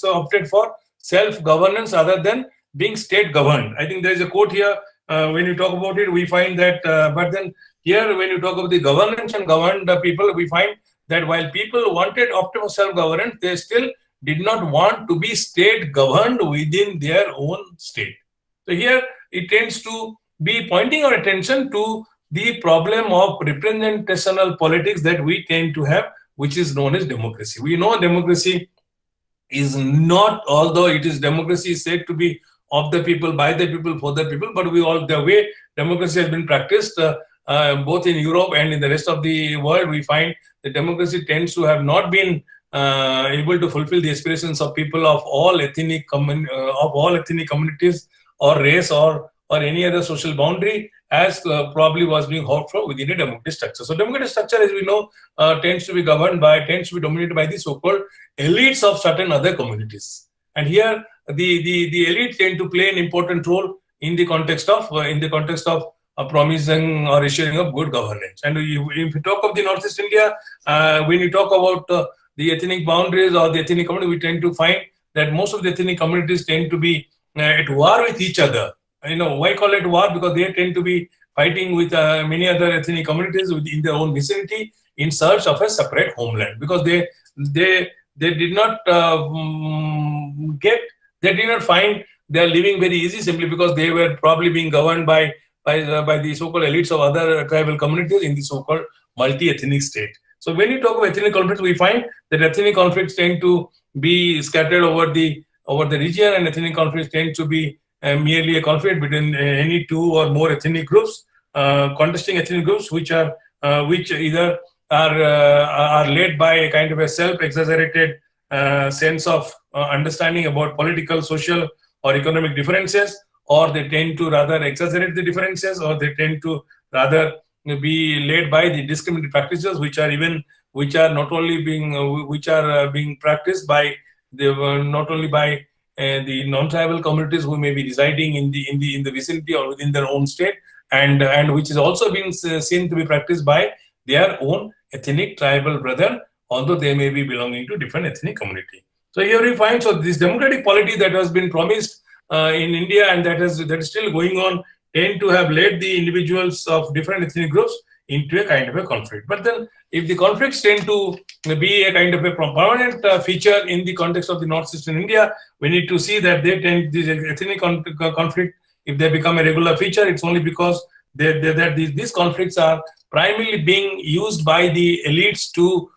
opted for self-governance rather than being state governed. I think there is a quote here. When you talk about it, we find that. But then here, when you talk about the governance and governed people, we find that while people wanted optimal self-governance, they still did not want to be state governed within their own state. So here it tends to be pointing our attention to the problem of representational politics that we tend to have, which is known as democracy. We know democracy is not, although it is democracy is said to be of the people, by the people, for the people, but the way democracy has been practiced both in Europe and in the rest of the world, we find that democracy tends to have not been able to fulfill the aspirations of people of all ethnic communities or race or any other social boundary, as probably was being hoped for within a democratic structure. So democratic structure, as we know, tends to be dominated by the so-called elites of certain other communities. And here the elites tend to play an important role in the context of promising or assuring of good governance. And if you talk of the Northeast India, when you talk about the ethnic boundaries or the ethnic community, we tend to find that most of the ethnic communities tend to be at war with each other. Why call it war? Because they tend to be fighting with many other ethnic communities within their own vicinity in search of a separate homeland, because they did not find their living very easy, simply because they were probably being governed by the so-called elites of other tribal communities in the so-called multi-ethnic state. So when you talk about ethnic conflicts, we find that ethnic conflicts tend to be scattered over the region, and ethnic conflicts tend to be merely a conflict between any two or more ethnic groups, contesting ethnic groups, which either are led by a kind of a self-exaggerated sense of understanding about political, social, or economic differences, or they tend to rather exaggerate the differences, or they tend to rather be led by the discriminatory practices, which are being practiced by not only by the non-tribal communities who may be residing in the vicinity or within their own state, and which is also being seen to be practiced by their own ethnic tribal brethren, although they may be belonging to different ethnic community. So here we find this democratic polity that has been promised in India, and that is still going on, tend to have led the individuals of different ethnic groups into a kind of a conflict. But then, if the conflicts tend to be a kind of a permanent feature in the context of the northeastern India, we need to see that these ethnic conflict, if they become a regular feature, it's only because these conflicts are primarily being used by the elites to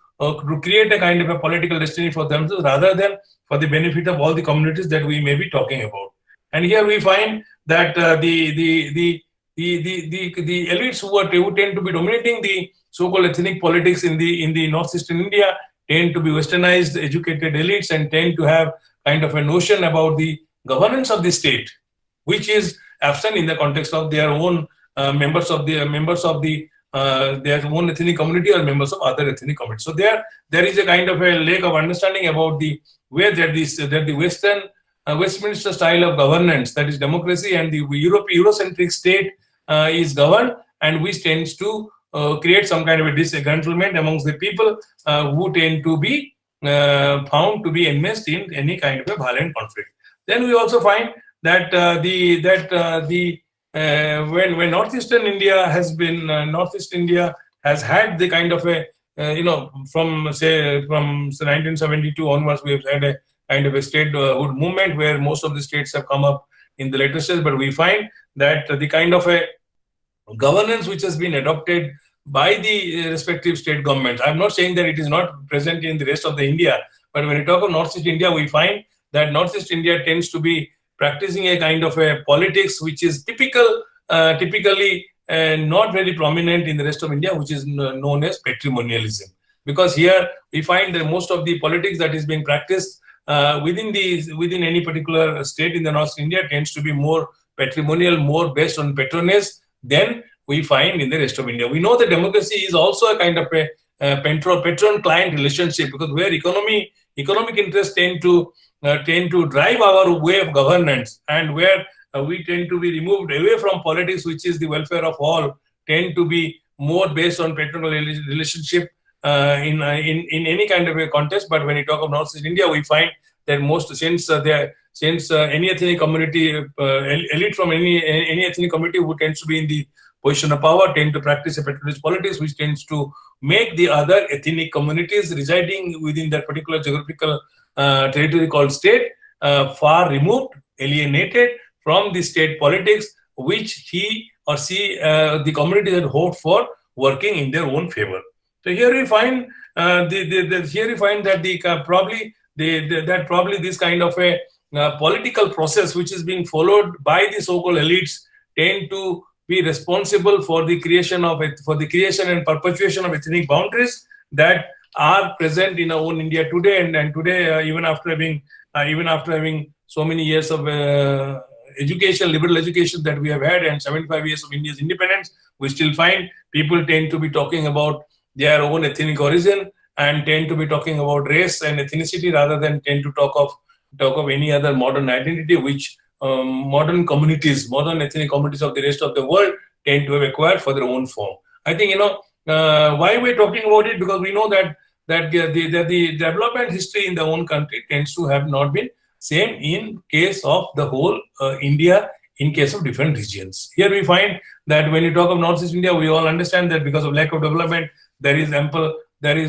create a kind of a political destiny for themselves, rather than for the benefit of all the communities that we may be talking about. And here we find that the elites who tend to be dominating the so-called ethnic politics in the northeastern India tend to be westernized, educated elites, and tend to have kind of a notion about the governance of the state, which is absent in the context of their own members of their own ethnic community or members of other ethnic communities. So there is a kind of a lack of understanding about the way that the Westminster style of governance, that is democracy, and the Eurocentric state is governed, and which tends to create some kind of a disgruntlement amongst the people who tend to be found to be enmeshed in any kind of a violent conflict. Then we also find that when Northeastern India has had the kind of a from 1972 onwards, we have had a kind of a statehood movement where most of the states have come up in the later stage, but we find that the kind of a governance which has been adopted by the respective state governments, I'm not saying that it is not present in the rest of the India, but when we talk of Northeast India, we find that Northeast India tends to be practicing a kind of a politics which is typically not very prominent in the rest of India, which is known as patrimonialism. Because here we find that most of the politics that is being practiced within any particular state in the North India tends to be more patrimonial, more based on patronage than we find in the rest of India. We know that democracy is also a kind of a patron-client relationship, because where economic interests tend to drive our way of governance, and where we tend to be removed away from politics, which is the welfare of all, tend to be more based on patronal relationship in any kind of a context. But when you talk of Northeast India, we find that since any ethnic community, elite from any ethnic community who tends to be in the position of power tend to practice a patronage politics, which tends to make the other ethnic communities residing within that particular geographical territory called state far removed, alienated from the state politics, which he or see the communities that hope for working in their own favor. So here we find that probably this kind of a political process which is being followed by the so-called elites tend to be responsible for the creation and perpetuation of ethnic boundaries that are present in our own India today. And today, even after having so many years of liberal education that we have had, and 75 years of India's independence, we still find people tend to be talking about their own ethnic origin and tend to be talking about race and ethnicity rather than tend to talk of any other modern identity which modern ethnic communities of the rest of the world tend to have acquired for their own form. I think, why we're talking about it, because we know that the development history in the own country tends to have not been same in case of the whole India, in case of different regions. Here we find that when you talk of Northeast India, we all understand that because of lack of development, there is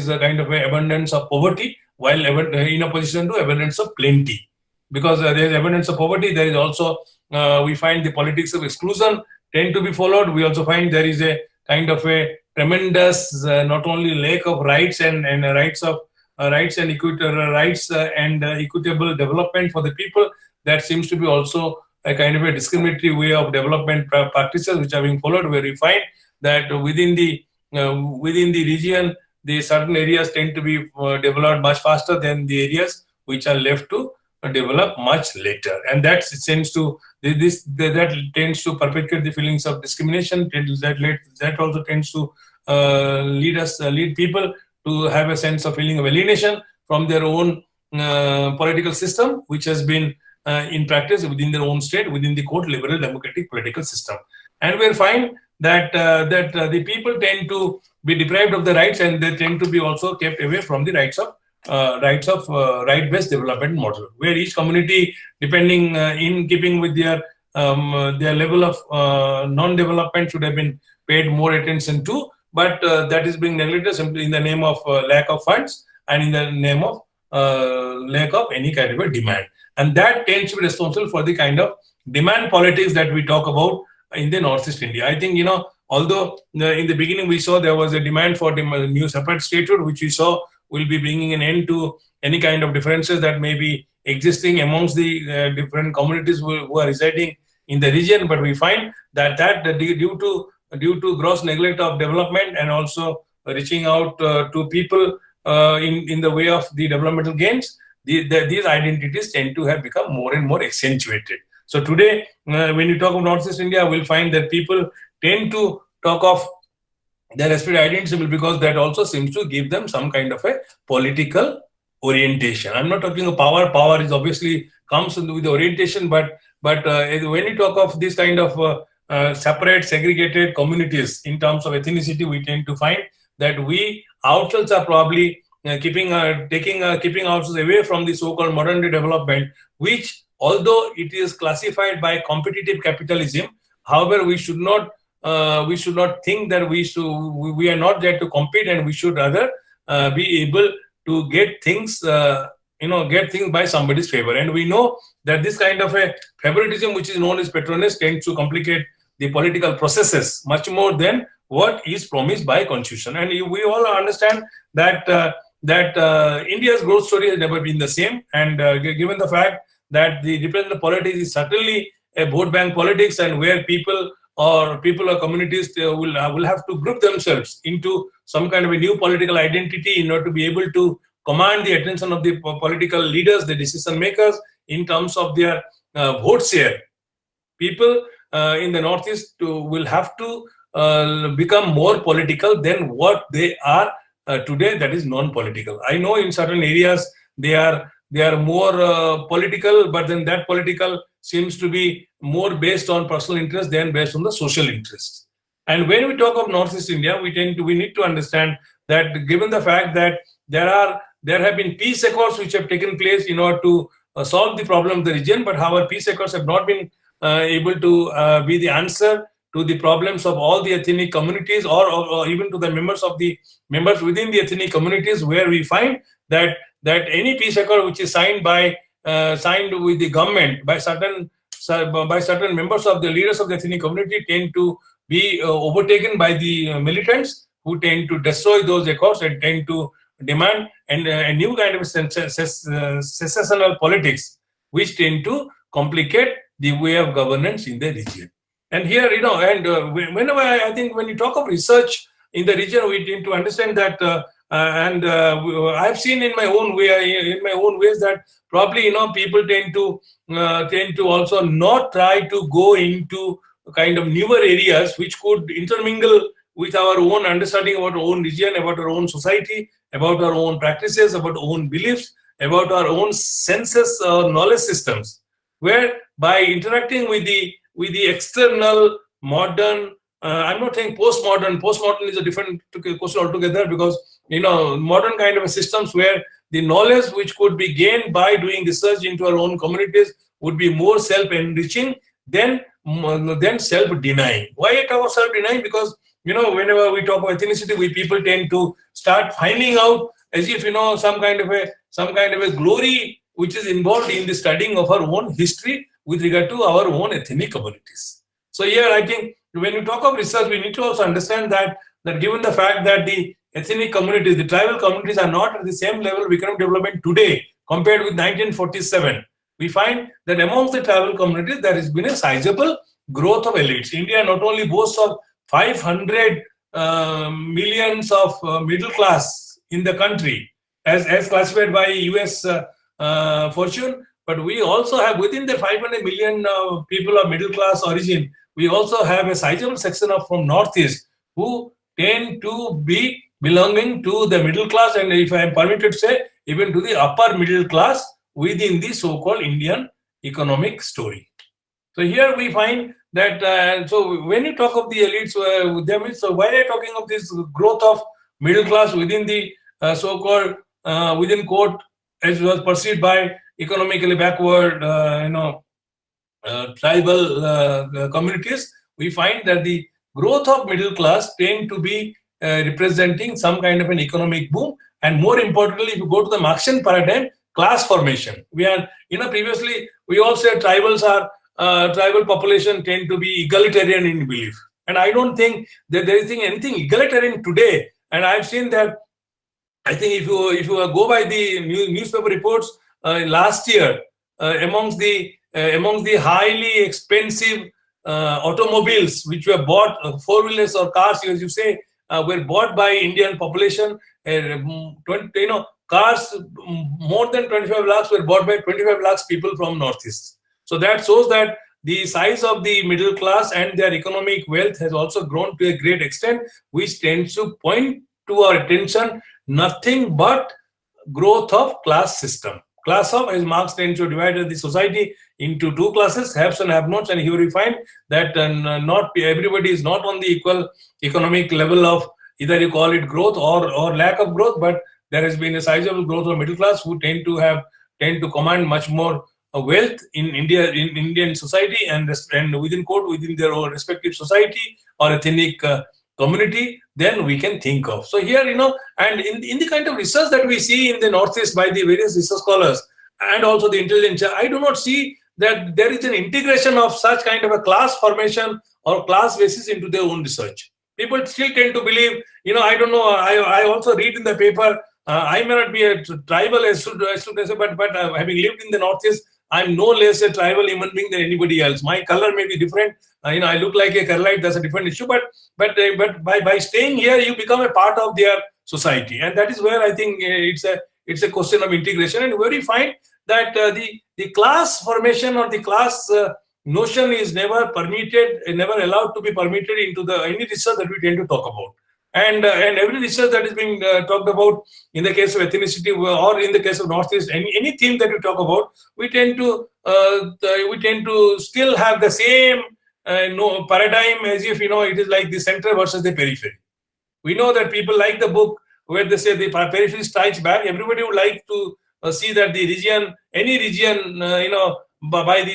a kind of abundance of poverty, while in opposition to abundance of plenty. Because there is abundance of poverty, there is also, we find the politics of exclusion tend to be followed. We also find there is a kind of a tremendous, not only lack of rights and equitable development for the people. That seems to be also a kind of a discriminatory way of development practices which are being followed, where we find that within the region, the certain areas tend to be developed much faster than the areas which are left to develop much later, and that tends to perpetuate the feelings of discrimination. That also tends to lead people to have a sense of feeling of alienation from their own political system, which has been in practice within their own state, within the quote liberal democratic political system. And we'll find that the people tend to be deprived of the rights, and they tend to be also kept away from the rights of right-based development model, where each community, depending in keeping with their level of non-development, should have been paid more attention to, but that is being neglected simply in the name of lack of funds and in the name of lack of any kind of a demand. And that tends to be responsible for the kind of demand politics that we talk about in the Northeast India. I think, although in the beginning we saw there was a demand for the new separate statehood, which we saw will be bringing an end to any kind of differences that may be existing amongst the different communities who are residing in the region. But we find that due to gross neglect of development and also reaching out to people in the way of the developmental gains, these identities tend to have become more and more accentuated. So today, when you talk of Northeast India, we'll find that people tend to talk of their respective identity because that also seems to give them some kind of a political orientation. I'm not talking of power. Power is obviously comes with the orientation, but when you talk of this kind of separate, segregated communities in terms of ethnicity, we tend to find that we ourselves are probably keeping ourselves away from the so-called modern day development, which, although it is classified by competitive capitalism, however, we should not think that we are not there to compete, and we should rather be able to get things by somebody's favor. And we know that this kind of a favoritism, which is known as patronage, tends to complicate the political processes much more than what is promised by constitution. And we all understand that India's growth story has never been the same. And given the fact that the representative politics is certainly a vote bank politics, and where people or communities will have to group themselves into some kind of a new political identity in order to be able to command the attention of the political leaders, the decision makers, in terms of their vote share. People in the Northeast will have to become more political than what they are today, that is non-political. I know in certain areas they are more political, but then that political seems to be more based on personal interest than based on the social interest. And when we talk of Northeast India, we need to understand that given the fact that there have been peace accords which have taken place in order to solve the problem of the region, but however, peace accords have not been able to be the answer to the problems of all the ethnic communities, or even to the members within the ethnic communities, where we find that any peace accord which is signed with the government by certain by certain members of the leaders of the ethnic community tend to be overtaken by the militants, who tend to destroy those accords and tend to demand a new kind of secessional politics, which tend to complicate the way of governance in the region. And here, whenever I think when you talk of research in the region, we need to understand that, I've seen in my own ways that probably people tend to also not try to go into kind of newer areas which could intermingle with our own understanding about our own region, about our own society, about our own practices, about our own beliefs, about our own senses or knowledge systems, where by interacting with the external modern, I'm not saying postmodern is a different question altogether, because modern kind of systems where the knowledge which could be gained by doing research into our own communities would be more self-enriching than self-denying. Why I talk about self-denying? Because whenever we talk about ethnicity, people tend to start finding out as if some kind of a glory which is involved in the studying of our own history with regard to our own ethnic communities. So here I think when you talk of research, we need to also understand that given the fact that the ethnic communities, the tribal communities, are not at the same level of economic development today compared with 1947, we find that amongst the tribal communities there has been a sizable growth of elites. India not only boasts of 500 millions of middle class in the country as classified by US Fortune, but we also have within the 500 million people of middle class origin, we also have a sizable section from Northeast who tend to be belonging to the middle class, and if I am permitted to say, even to the upper middle class within the so-called Indian economic story. So here we find that, so when you talk of the elites, so why are you talking of this growth of middle class within the so-called, within quote, as was perceived by economically backward, tribal communities? We find that the growth of middle class tend to be representing some kind of an economic boom, and more importantly, if you go to the Marxian paradigm, class formation. We are, previously we all said tribal population tend to be egalitarian in belief, and I don't think that there is anything egalitarian today. And I've seen that. I think if you go by the newspaper reports last year, amongst the highly expensive automobiles which were bought, four-wheelers or cars, as you say, were bought by Indian population. Cars more than 25 lakhs were bought by 25 lakhs people from Northeast. So that shows that the size of the middle class and their economic wealth has also grown to a great extent, which tends to point to our attention nothing but growth of class system. Class of, as Marx tends to divide the society into two classes, haves and have-nots, and here we find that not everybody is not on the equal economic level of either you call it growth or lack of growth, but there has been a sizable growth of middle class who tend to command much more wealth in India, in Indian society, and within their own respective society or ethnic community than we can think of. So here, and in the kind of research that we see in the Northeast by the various research scholars and also the intelligence, I do not see that there is an integration of such kind of a class formation or class basis into their own research. People still tend to believe, I don't know, I also read in the paper, I may not be a tribal as but having lived in the Northeast, I'm no less a tribal human being than anybody else. My color may be different. I look like a Keralite, that's a different issue. But by staying here, you become a part of their society, and that is where I think it's a question of integration, and where we find that the class formation or the class notion is never permitted, never allowed to be permitted into any research that we tend to talk about. And every research that is being talked about in the case of ethnicity or in the case of Northeast, any theme that we talk about, we tend to still have the same paradigm as if it is like the center versus the periphery. We know that people like the book where they say the periphery strikes back. Everybody would like to see that the region, any region, by the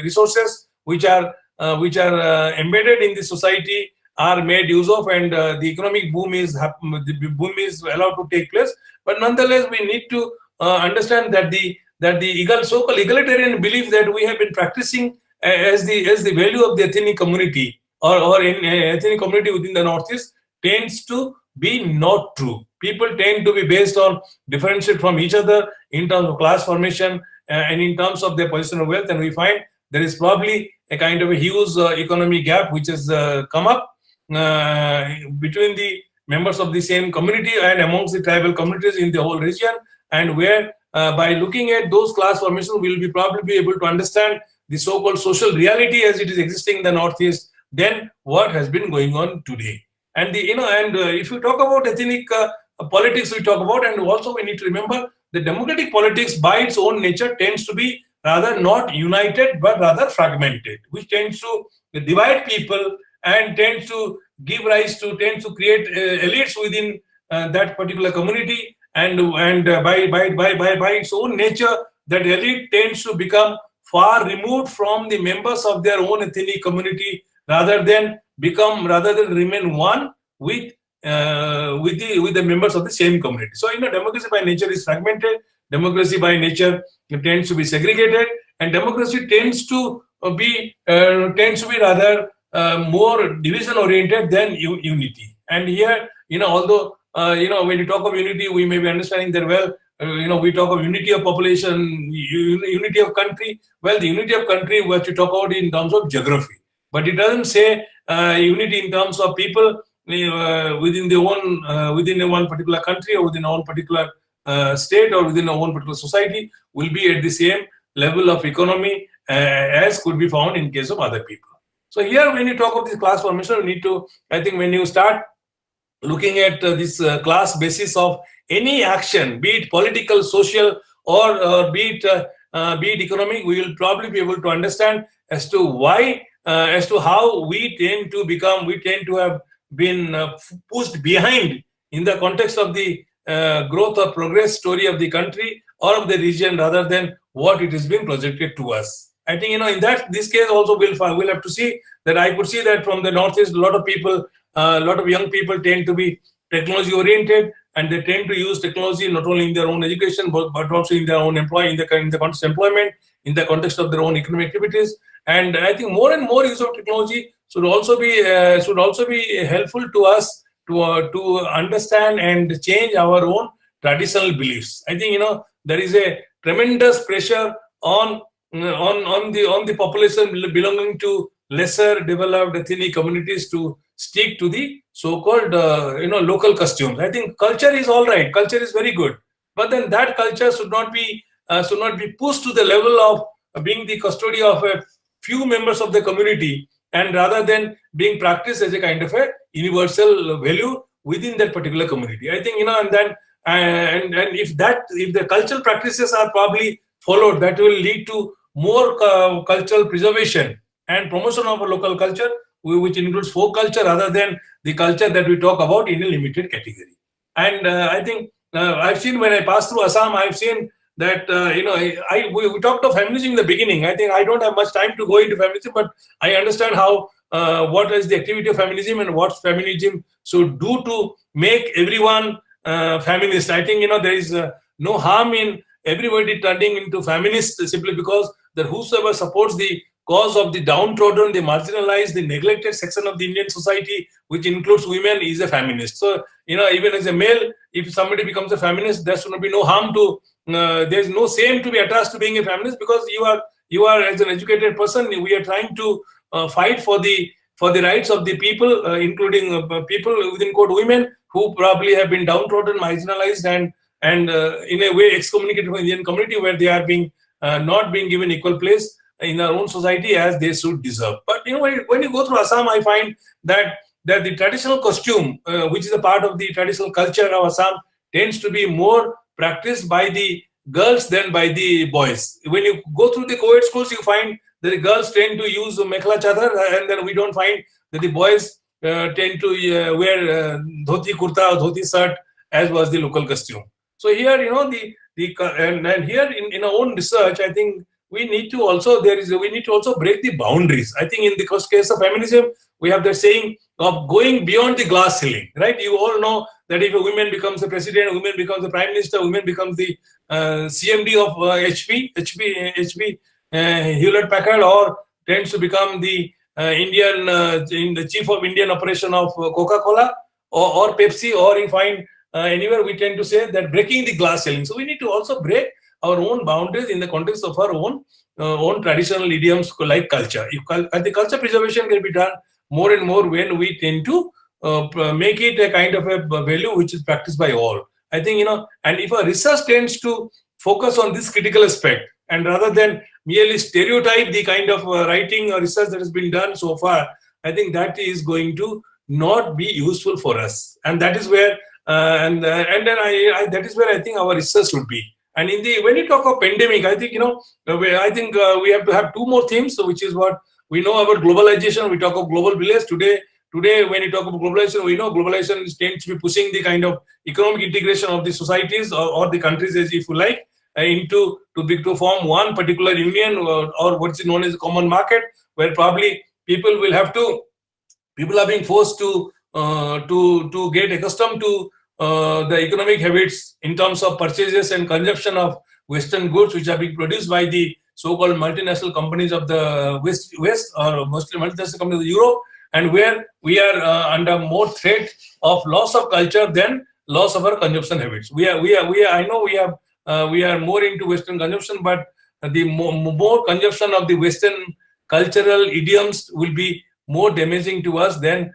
resources which are embedded in the society are made use of, and the economic boom is allowed to take place. But nonetheless, we need to understand that the that the so-called egalitarian belief that we have been practicing as the value of the ethnic community or in ethnic community within the Northeast tends to be not true. People tend to be based on differentiate from each other in terms of class formation and in terms of their position of wealth, and we find there is probably a kind of a huge economic gap which has come up between the members of the same community and amongst the tribal communities in the whole region, and where by looking at those class formations, we'll be probably be able to understand the so-called social reality as it is existing in the Northeast than what has been going on today. And if you talk about ethnic politics, we talk about, and also we need to remember the democratic politics by its own nature tends to be rather not united but rather fragmented, which tends to divide people and tends to tends to create elites within that particular community, and by its own nature, that elite tends to become far removed from the members of their own ethnic community rather than remain one with the members of the same community. So democracy by nature is fragmented. Democracy by nature tends to be segregated, and democracy tends to be rather more division oriented than unity. And here, although when you talk of unity, we may be understanding that, well, we talk of unity of population, unity of country. Well, the unity of country, what you talk about in terms of geography, but it doesn't say unity in terms of people within one particular country or within one particular state or within one particular society will be at the same level of economy as could be found in case of other people. So here, when you talk of this class formation, you need to, I think, when you start looking at this class basis of any action, be it political, social, or be it economic, we will probably be able to understand as to why, as to how we tend to have been pushed behind in the context of the growth or progress story of the country or of the region rather than what it has been projected to us. I think, in this case also we'll have to see that. I could see that from the Northeast, a lot of young people tend to be technology oriented, and they tend to use technology not only in their own education but also in their own in the context of employment, in the context of their own economic activities. And I think more and more use of technology should also be helpful to us to understand and change our own traditional beliefs. I think there is a tremendous pressure on the population belonging to lesser developed ethnic communities to stick to the so-called local costumes. I think culture is all right, culture is very good, but then that culture should not be pushed to the level of being the custody of a few members of the community, and rather than being practiced as a kind of a universal value within that particular community. I think and if the cultural practices are probably followed, that will lead to more cultural preservation and promotion of a local culture, which includes folk culture rather than the culture that we talk about in a limited category. And I think I've seen, when I passed through Assam, I've seen that we talked of feminism in the beginning. I think I don't have much time to go into feminism, but I understand how what is the activity of feminism and what feminism should do to make everyone feminist. I think there is no harm in everybody turning into feminist simply because that whosoever supports the cause of the downtrodden, the marginalized, the neglected section of the Indian society, which includes women, is a feminist. So even as a male, if somebody becomes a feminist, there should be no harm to. There's no shame to be attached to being a feminist, because you are as an educated person. We are trying to fight for the rights of the people, including people within quote women who probably have been downtrodden, marginalized, and in a way excommunicated from the Indian community, where they are being not being given equal place in our own society as they should deserve. But when you go through Assam, I find that the traditional costume, which is a part of the traditional culture of Assam, tends to be more practiced by the girls than by the boys. When you go through the co-ed schools, you find that the girls tend to use mekhla chadar, and then we don't find that the boys tend to wear dhoti kurta or dhoti shirt, as was the local costume. So here, and here in our own research, I think we need to also break the boundaries. I think in the case of feminism, we have the saying of going beyond the glass ceiling, right? You all know that if a woman becomes the president, a woman becomes the prime minister, a woman becomes the CMD of HP, Hewlett Packard, or tends to become the in the chief of Indian operation of Coca-Cola or Pepsi, or you find anywhere, we tend to say that breaking the glass ceiling. So we need to also break our own boundaries in the context of our own traditional idioms like culture. The culture preservation can be done more and more when we tend to make it a kind of a value which is practiced by all. I think, and if a research tends to focus on this critical aspect, and rather than merely stereotype the kind of writing or research that has been done so far, I think that is going to not be useful for us. And that is where, that is where I think our research should be. And when you talk of pandemic, I think, we have to have two more themes, which is what we know about globalization. We talk of global village today. When you talk about globalization, we know globalization tends to be pushing the kind of economic integration of the societies or the countries, as if you like, to form one particular union or what is known as common market, where probably people are being forced to get accustomed to the economic habits in terms of purchases and consumption of Western goods, which are being produced by the so-called multinational companies of the West, or mostly multinational companies of Europe, and where we are under more threat of loss of culture than loss of our consumption habits. I know we are more into Western consumption, but the more consumption of the Western cultural idioms will be more damaging to us than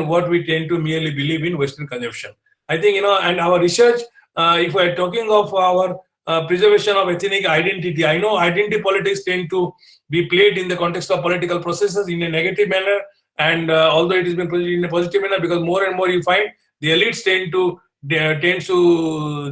what we tend to merely believe in Western consumption. I think, and our research, if we're talking of our preservation of ethnic identity, I know identity politics tend to be played in the context of political processes in a negative manner, and although it has been played in a positive manner, because more and more you find the elites tend to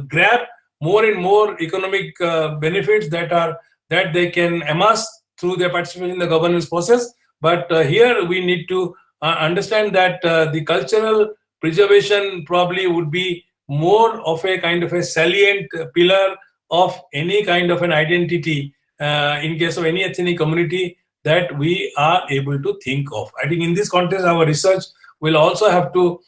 grab more and more economic benefits that they can amass through their participation in the governance process. But here we need to understand that the cultural preservation probably would be more of a kind of a salient pillar of any kind of an identity in case of any ethnic community that we are able to think of. I think in this context, our research will also have to,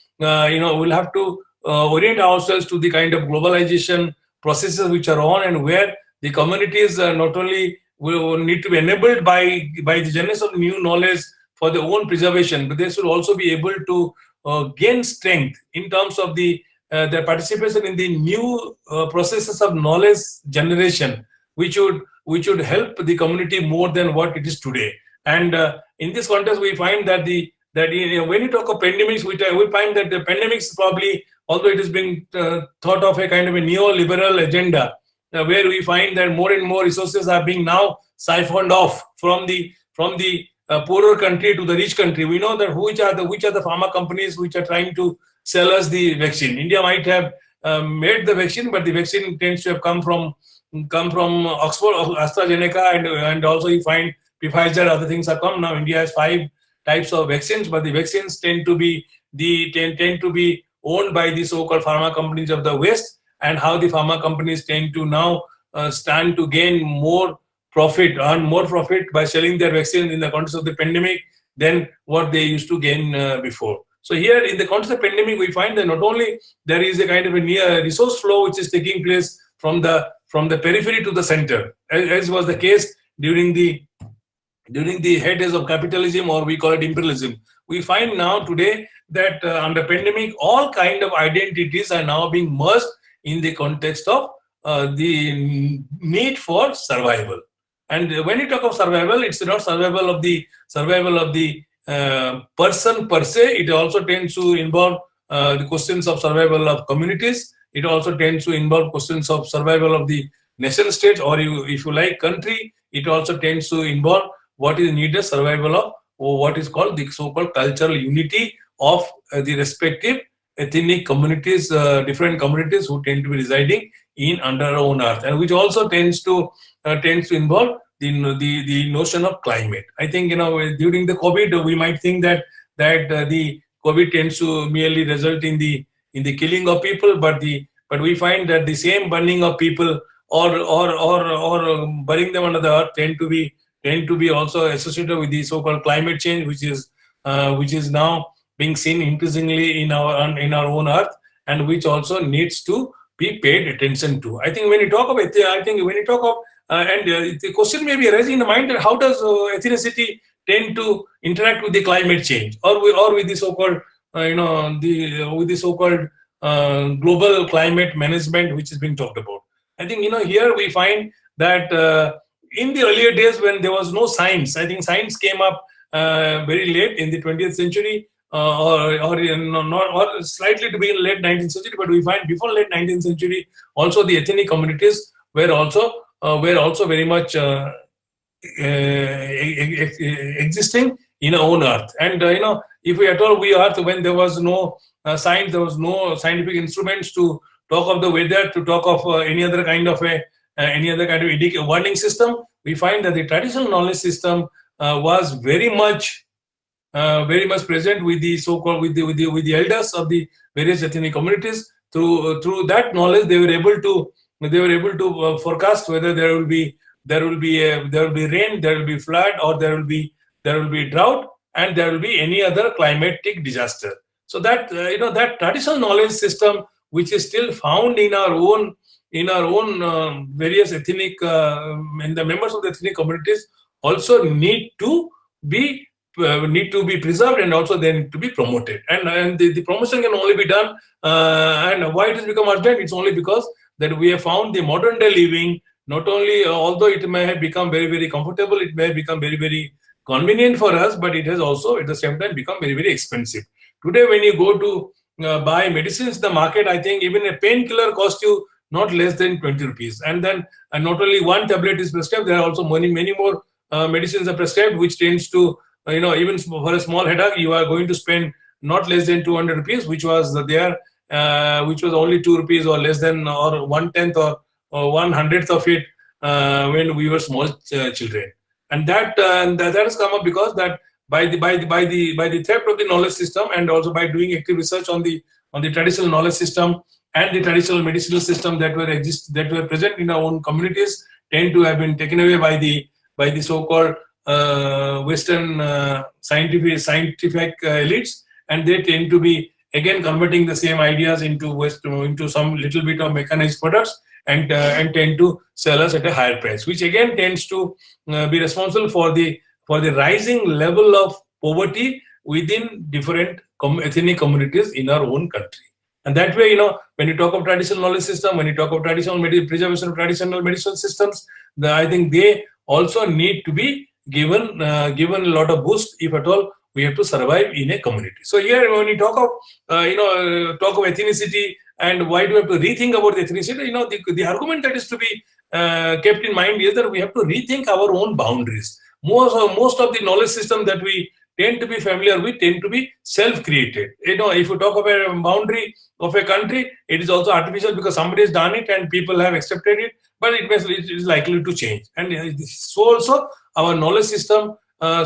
orient ourselves to the kind of globalization processes which are on, and where the communities not only will need to be enabled by the generation of new knowledge for their own preservation, but they should also be able to gain strength in terms of their participation in the new processes of knowledge generation, which would help the community more than what it is today. And in this context, we find that when you talk of pandemics, we find that the pandemics probably, although it is being thought of a kind of a neoliberal agenda, where we find that more and more resources are being now siphoned off from the poorer country to the rich country. We know that which are the pharma companies which are trying to sell us the vaccine. India might have made the vaccine, but the vaccine tends to have come from Oxford, AstraZeneca, and also you find Pfizer. Other things are come now. India has 5 types of vaccines, but the vaccines tend to be owned by the so-called pharma companies of the West, and how the pharma companies tend to now stand to gain earn more profit by selling their vaccines in the context of the pandemic than what they used to gain before. So here, in the context of pandemic, we find that not only there is a kind of a near resource flow which is taking place from the periphery to the center, as was the case during the heydays of capitalism, or we call it imperialism. We find now today that under pandemic, all kind of identities are now being merged in the context of the need for survival. And when you talk of survival, it's not survival of the person per se. It also tends to involve the questions of survival of communities. It also tends to involve questions of survival of the nation state, or if you like, country. It also tends to involve what is needed survival of what is called the so-called cultural unity of the respective ethnic communities, different communities who tend to be residing in under our own earth, and which also tends to involve the notion of climate. I think during the COVID, we might think that the COVID tends to merely result in the killing of people, but we find that the same burning of people or burying them under the earth tend to be also associated with the so-called climate change, which is now being seen increasingly in our own earth. and which also needs to be paid attention to. I think when you talk of the question may be arising in the mind that how does ethnicity tend to interact with the climate change, or with the so-called with the so-called global climate management which is being talked about. I think here we find that in the earlier days when there was no science, I think science came up very late in the 20th century, or slightly to be in late 19th century. But we find before late 19th century also the ethnic communities were also very much existing in our own earth. And if we at all we earth, when there was no science, there was no scientific instruments to talk of the weather, to talk of any other kind of warning system, we find that the traditional knowledge system was very much present with the so-called with the elders of the various ethnic communities. Through that knowledge, they were able to forecast whether there will be rain, there will be flood, or there will be drought, and there will be any other climatic disaster. So that that traditional knowledge system, which is still found in our own various ethnic in the members of the ethnic communities, also need to be preserved, and also they need to be promoted. And the promotion can only be done. And why it has become urgent? It's only because that we have found the modern day living, not only although it may have become very, very comfortable, it may have become very, very convenient for us, but it has also at the same time become very, very expensive. Today, when you go to buy medicines in the market, I think even a painkiller costs you not less than 20 rupees. And then not only one tablet is prescribed, there are also many more medicines are prescribed, which tends to, even for a small headache, you are going to spend not less than 200 rupees, which was there, which was only 2 rupees or less than, or 1/10 or 1/100th of it when we were small children. And that has come up because that by the theft of the knowledge system, and also by doing active research on the traditional knowledge system and the traditional medicinal system that were present in our own communities, tend to have been taken away by the so-called Western scientific elites, and they tend to be again converting the same ideas into some little bit of mechanized products, and tend to sell us at a higher price, which again tends to be responsible for the rising level of poverty within different ethnic communities in our own country. And that way, when you talk of traditional knowledge system, when you talk of traditional preservation of traditional medicinal systems, I think they also need to be given a lot of boost, if at all we have to survive in a community. So here, when you talk of ethnicity, and why do we have to rethink about ethnicity? The argument that is to be kept in mind is that we have to rethink our own boundaries. Most of the knowledge system that we tend to be familiar with tend to be self-created. If you talk about a boundary of a country, it is also artificial because somebody has done it and people have accepted it, but it is likely to change. And so also our knowledge system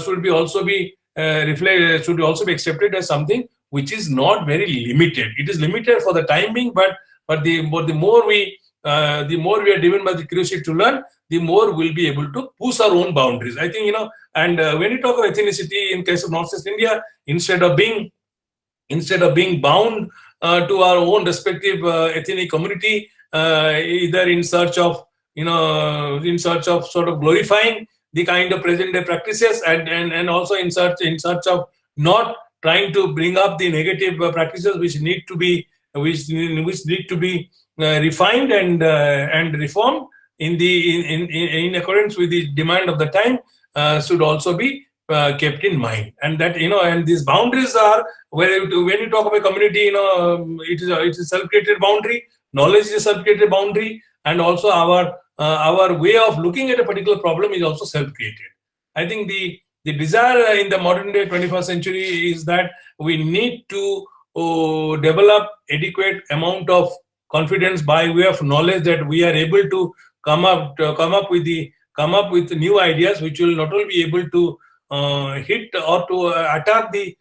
should also be accepted as something which is not very limited. It is limited for the time being, but the more we are driven by the curiosity to learn, the more we'll be able to push our own boundaries. I think, and when you talk of ethnicity in case of Northeast India, instead of being bound to our own respective ethnic community, either in search of sort of glorifying the kind of present day practices, and also in search of not trying to bring up the negative practices which need to be refined and reformed in accordance with the demand of the time, should also be kept in mind. And that, and these boundaries are when you talk about community, it is a self-created boundary. Knowledge is a self-created boundary, and also our way of looking at a particular problem is also self-created. I think the desire in the modern day 21st century is that we need to develop adequate amount of confidence by way of knowledge that we are able to come up with new ideas which will not only be able to hit or to attack the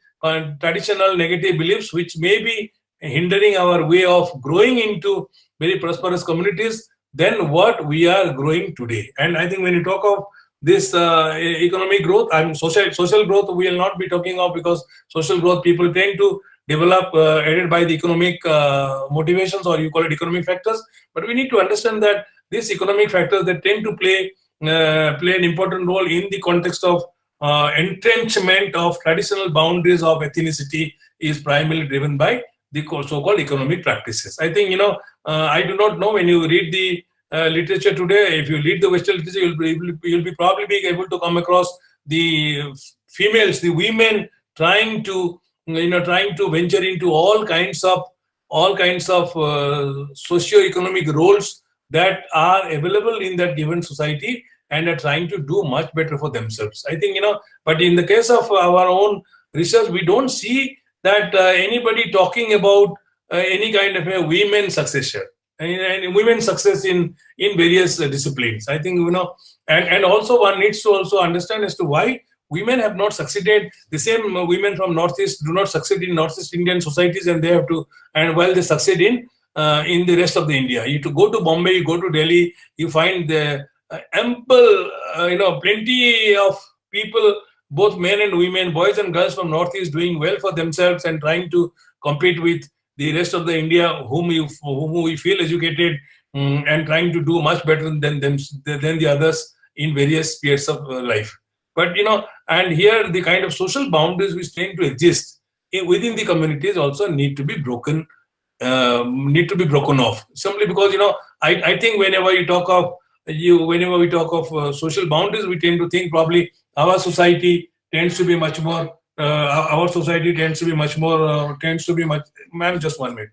traditional negative beliefs which may be hindering our way of growing into very prosperous communities than what we are growing today. And I think when you talk of this economic growth and social growth, we will not be talking of, because social growth people tend to develop aided by the economic motivations, or you call it economic factors. But we need to understand that these economic factors, they tend to play an important role in the context of entrenchment of traditional boundaries of ethnicity, is primarily driven by the so-called economic practices. I think, I do not know, when you read the literature today, if you read the Western literature, you'll be probably be able to come across the females, the women trying to venture into all kinds of socio-economic roles that are available in that given society, and are trying to do much better for themselves. I think, but in the case of our own research, we don't see that anybody talking about any kind of a women succession and women success in various disciplines. I think, and also one needs to also understand as to why women have not succeeded. The same women from Northeast do not succeed in Northeast Indian societies, and they have to, and while they succeed in the rest of the India. You to go to Bombay, you go to Delhi, you find the ample, plenty of people, both men and women, boys and girls from Northeast, doing well for themselves and trying to compete with the rest of the India, whom we feel educated, and trying to do much better than the others in various spheres of life. But and here the kind of social boundaries which tend to exist within the communities also need to be broken off. Simply because I think whenever we talk of social boundaries, we tend to think probably our society tends to be much more. Ma'am, just 1 minute.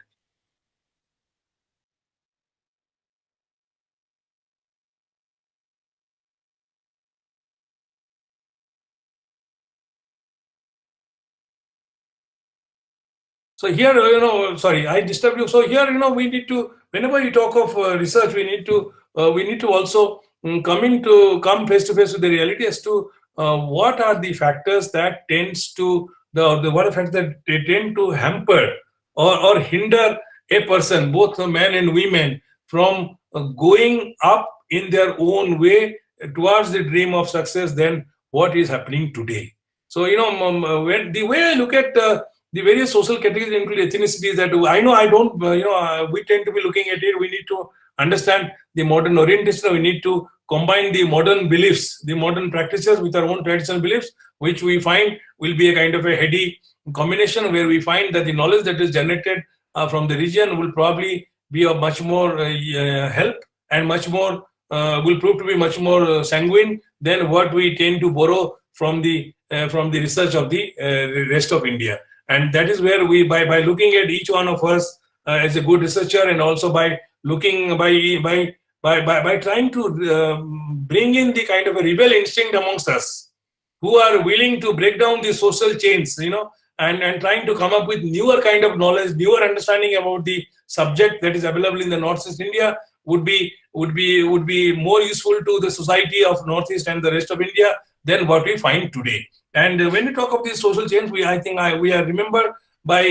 So here, sorry, I disturbed you. So here, we need to, whenever you talk of research, we need to also come face to face with the reality as to what are the factors that tends to what are factors that they tend to hamper or hinder a person, both men and women, from going up in their own way towards the dream of success than what is happening today. So when the way I look at the various social categories, including ethnicities, that I know I don't, we tend to be looking at it. We need to understand the modern orientation. We need to combine the modern beliefs, the modern practices with our own traditional beliefs, which we find will be a kind of a heady combination, where we find that the knowledge that is generated from the region will probably be of much more help, and much more will prove to be much more sanguine than what we tend to borrow from the research of the rest of India. And that is where we, by looking at each one of us as a good researcher, and also by looking by trying to bring in the kind of a rebel instinct amongst us, who are willing to break down the social chains, and trying to come up with newer kind of knowledge, newer understanding about the subject that is available in the Northeast India, would be more useful to the society of Northeast and the rest of India than what we find today. And when we talk of these social change, we are remembered by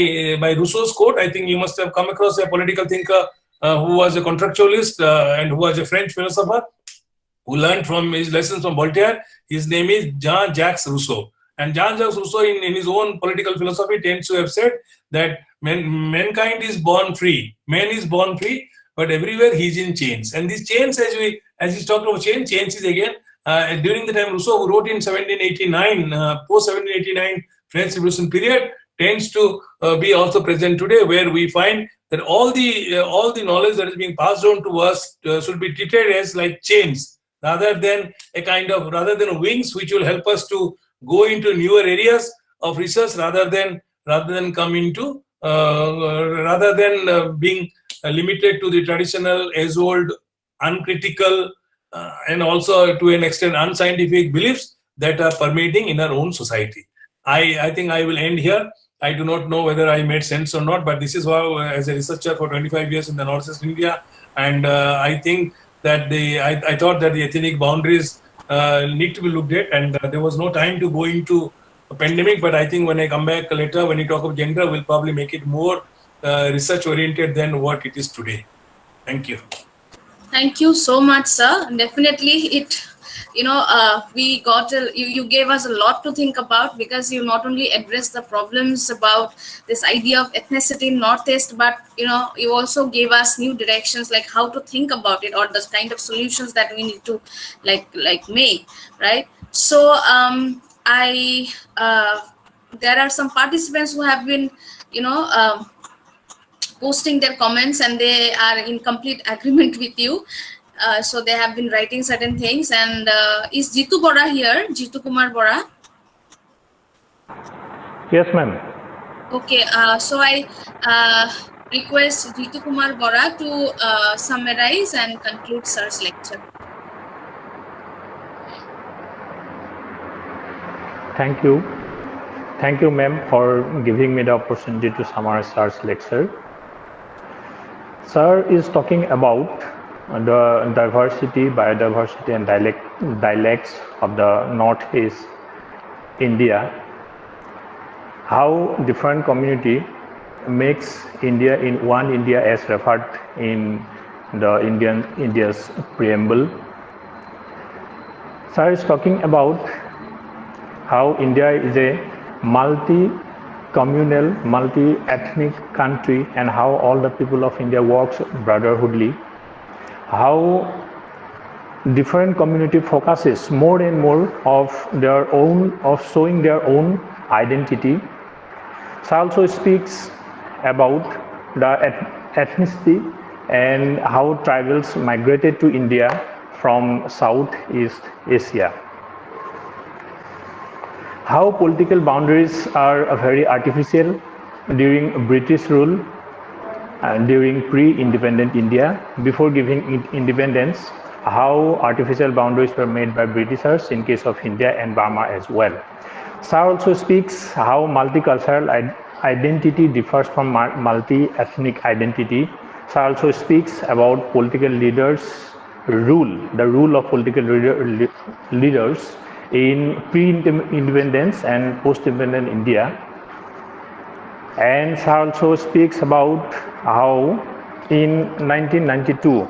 Rousseau's quote. I think you must have come across a political thinker who was a contractualist and who was a French philosopher who learned from his lessons from Voltaire. His name is Jean-Jacques Rousseau. And Jean-Jacques Rousseau, in his own political philosophy, tends to have said that mankind is born free. Man is born free, but everywhere he is in chains. And these chains, as he talked about chains is again, during the time Rousseau, who wrote in 1789, post-1789 French Revolution period, tends to be also present today, where we find that all the knowledge that is being passed on to us should be treated as like chains, rather than wings which will help us to go into newer areas of research, rather than being limited to the traditional, age-old, uncritical, and also to an extent unscientific beliefs that are permeating in our own society. I think I will end here. I do not know whether I made sense or not, but this is how, as a researcher for 25 years in the Northeast India, and I think that I thought that the ethnic boundaries need to be looked at, and there was no time to go into a pandemic. But I think when I come back later, when we talk of gender, we'll probably make it more research oriented than what it is today. Thank you. Thank you so much, sir. Definitely, you gave us a lot to think about, because you not only address the problems about this idea of ethnicity in Northeast, but you also gave us new directions, like how to think about it, or the kind of solutions that we need to make, right? So I there are some participants who have been posting their comments, and they are in complete agreement with you. So they have been writing certain things. And is Jitu Bora here? Jitu Kumar Bora? Yes, ma'am. Okay. So I request Jitu Kumar Bora to summarize and conclude sir's lecture. Thank you. Thank you, ma'am, for giving me the opportunity to summarize sir's lecture. Sir is talking about the diversity, biodiversity, and dialects of the Northeast India. How different community makes India in one India, as referred in the India's preamble. Sir is talking about how India is a multi-communal, multi-ethnic country, and how all the people of India works brotherhoodly. How different community focuses more and more of showing their own identity. Sir also speaks about the ethnicity and how tribals migrated to India from Southeast Asia. How political boundaries are very artificial during British rule and during pre-independent India. Before giving independence, how artificial boundaries were made by Britishers in case of India and Burma as well. Sir also speaks how multicultural identity differs from multi-ethnic identity. Sir also speaks about political leaders' rule, the rule of political leaders in pre-independence and post-independent India. And Sir also speaks about how in 1992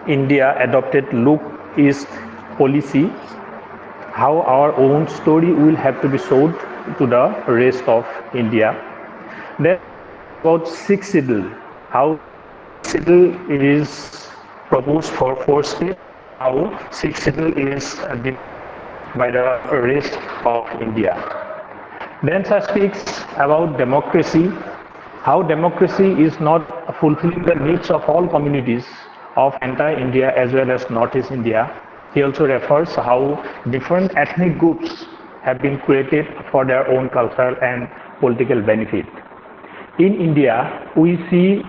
India adopted Look East policy, how our own story will have to be sold to the rest of India. Then about sixth schedule, how schedule is proposed for 4 states, how sixth schedule is by the rest of India. Then Sir speaks about democracy, how democracy is not fulfilling the needs of all communities of entire India as well as Northeast India. He also refers how different ethnic groups have been created for their own cultural and political benefit. In India, we see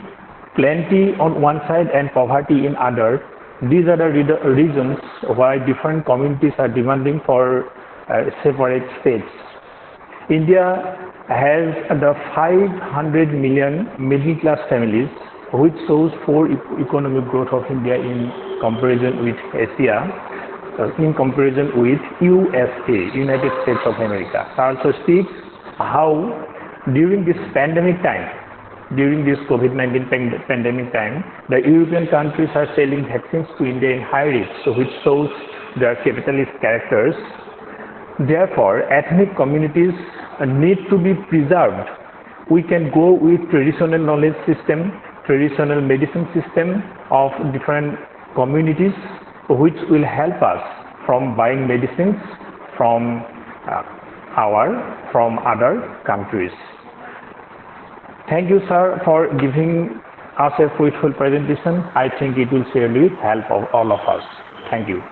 plenty on one side and poverty in other. These are the reasons why different communities are demanding for separate states. India has the 500 million middle class families, which shows poor economic growth of India in comparison with Asia, in comparison with USA, United States of America. Sir also speaks how during this pandemic time, during this COVID-19 pandemic time, the European countries are selling vaccines to India in high rates, which shows their capitalist characters. Therefore, ethnic communities need to be preserved. We can go with traditional knowledge system, traditional medicine system of different communities, which will help us from buying medicines from other countries. Thank you, sir, for giving us a fruitful presentation. I think it will surely help all of us. Thank you.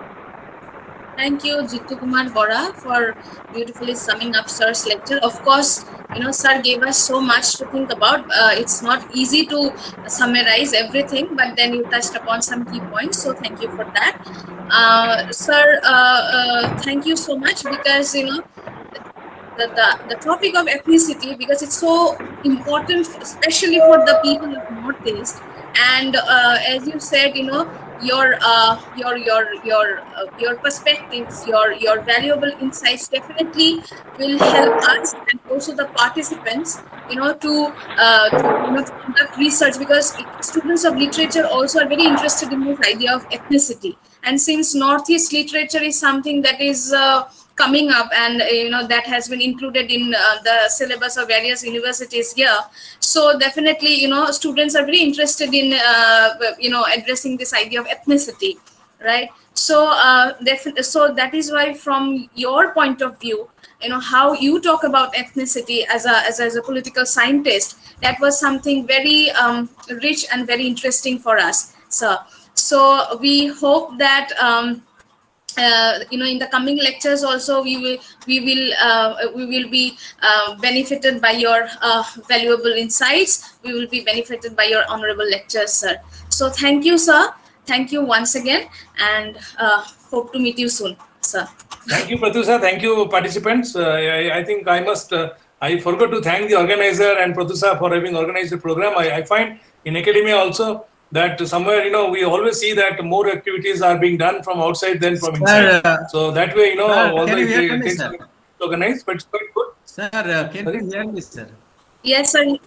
Thank you, Jitu Kumar Bora, for beautifully summing up sir's lecture. Of course, sir gave us so much to think about. It's not easy to summarize everything, but then you touched upon some key points. So thank you for that. Sir, thank you so much, because, the topic of ethnicity, because it's so important, especially for the people of Northeast. And as you said, your perspectives, your valuable insights definitely will help us and also the participants, to conduct research, because students of literature also are very interested in this idea of ethnicity. And since Northeast literature is something that is coming up, and that has been included in the syllabus of various universities here, so definitely students are very interested in addressing this idea of ethnicity, right? So so that is why, from your point of view, how you talk about ethnicity as a political scientist, that was something very rich and very interesting for us, sir. So we hope that in the coming lectures also we will be benefited by your valuable insights. We will be benefited by your honorable lectures, sir. So thank you, sir. Thank you once again, and hope to meet you soon, sir. Thank you, Pratyusha. Thank you, participants. I think I forgot to thank the organizer and Pratyusha for having organized the program. I find in academia also that somewhere, we always see that more activities are being done from outside than from inside. So that way, although it takes time to organize, but it's quite good. Sir, can you hear me, sir? Yes, sir.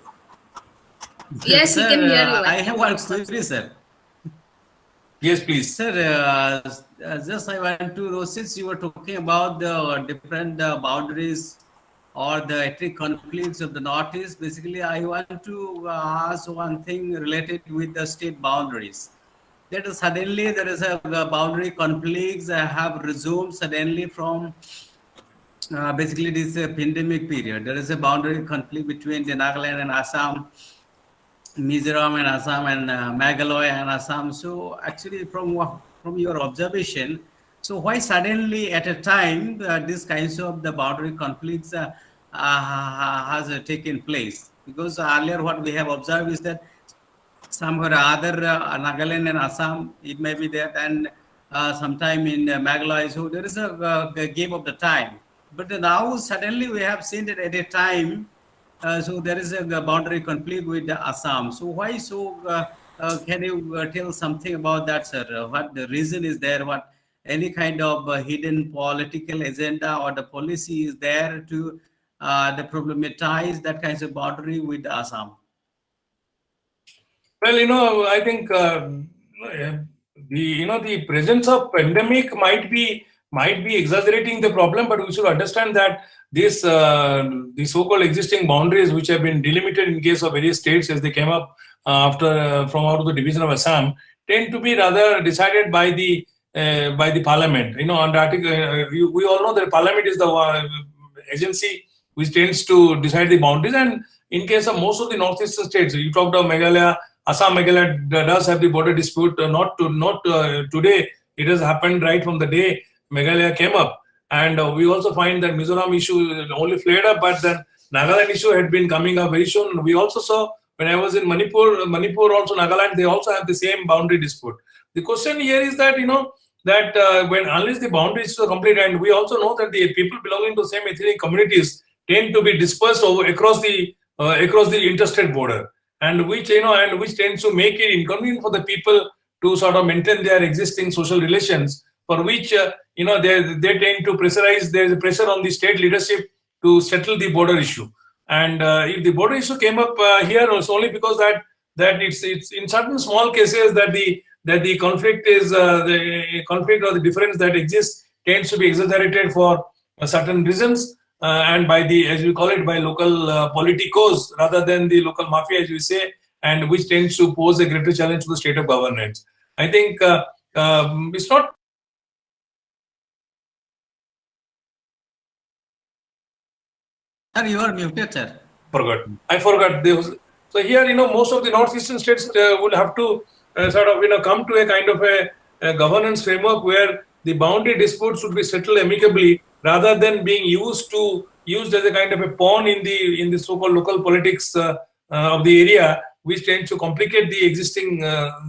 Yes, sir, we can hear you. I have one query, sir. Yes, please. Sir, just I want to know, since you were talking about the different boundaries or the ethnic conflicts of the Northeast, basically I want to ask one thing related with the state boundaries. That suddenly there is a boundary conflicts have resumed suddenly from basically this pandemic period. There is a boundary conflict between the Nagaland and Assam, Mizoram and Assam, and Meghalaya and Assam. So actually from your observation, so why suddenly at a time these kinds of the boundary conflicts has taken place? Because earlier what we have observed is that somewhere other Nagaland and Assam, it may be there, and sometime in Meghalaya, so there is a game of the time. But now suddenly we have seen that at a time, so there is a boundary conflict with Assam. So why so? Can you tell something about that, sir? What the reason is there? What any kind of hidden political agenda or the policy is there to problematize that kind of boundary with Assam? Well, I think the presence of pandemic might be exaggerating the problem, but we should understand that this the so-called existing boundaries which have been delimited in case of various states as they came up after from out of the division of Assam tend to be rather decided by the parliament. On the article, we all know that parliament is the agency which tends to decide the boundaries. And in case of most of the northeastern states, you talked of Meghalaya, Assam, Meghalaya does have the border dispute. Not today. It has happened right from the day Meghalaya came up. And we also find that Mizoram issue only flared up, but then Nagaland issue had been coming up very soon. We also saw when I was in Manipur also Nagaland, they also have the same boundary dispute. The question here is that, that when unless the boundaries are complete, and we also know that the people belonging to the same ethnic communities tend to be dispersed across the interstate border, and which tends to make it inconvenient for the people to sort of maintain their existing social relations, for which they tend to pressurize. There is a pressure on the state leadership to settle the border issue. And if the border issue came up here, it's only because that it's in certain small cases that the conflict is the conflict or the difference that exists tends to be exaggerated for certain reasons, and by the, as we call it, by local politicos rather than the local mafia, as we say, and which tends to pose a greater challenge to the state of governance. I think it's not. Sir, you are muted, sir. I forgot. So here, most of the northeastern states would have to sort of, come to a kind of a governance framework where the boundary disputes should be settled amicably rather than being used as a kind of a pawn in the so-called local politics of the area, which tends to complicate the existing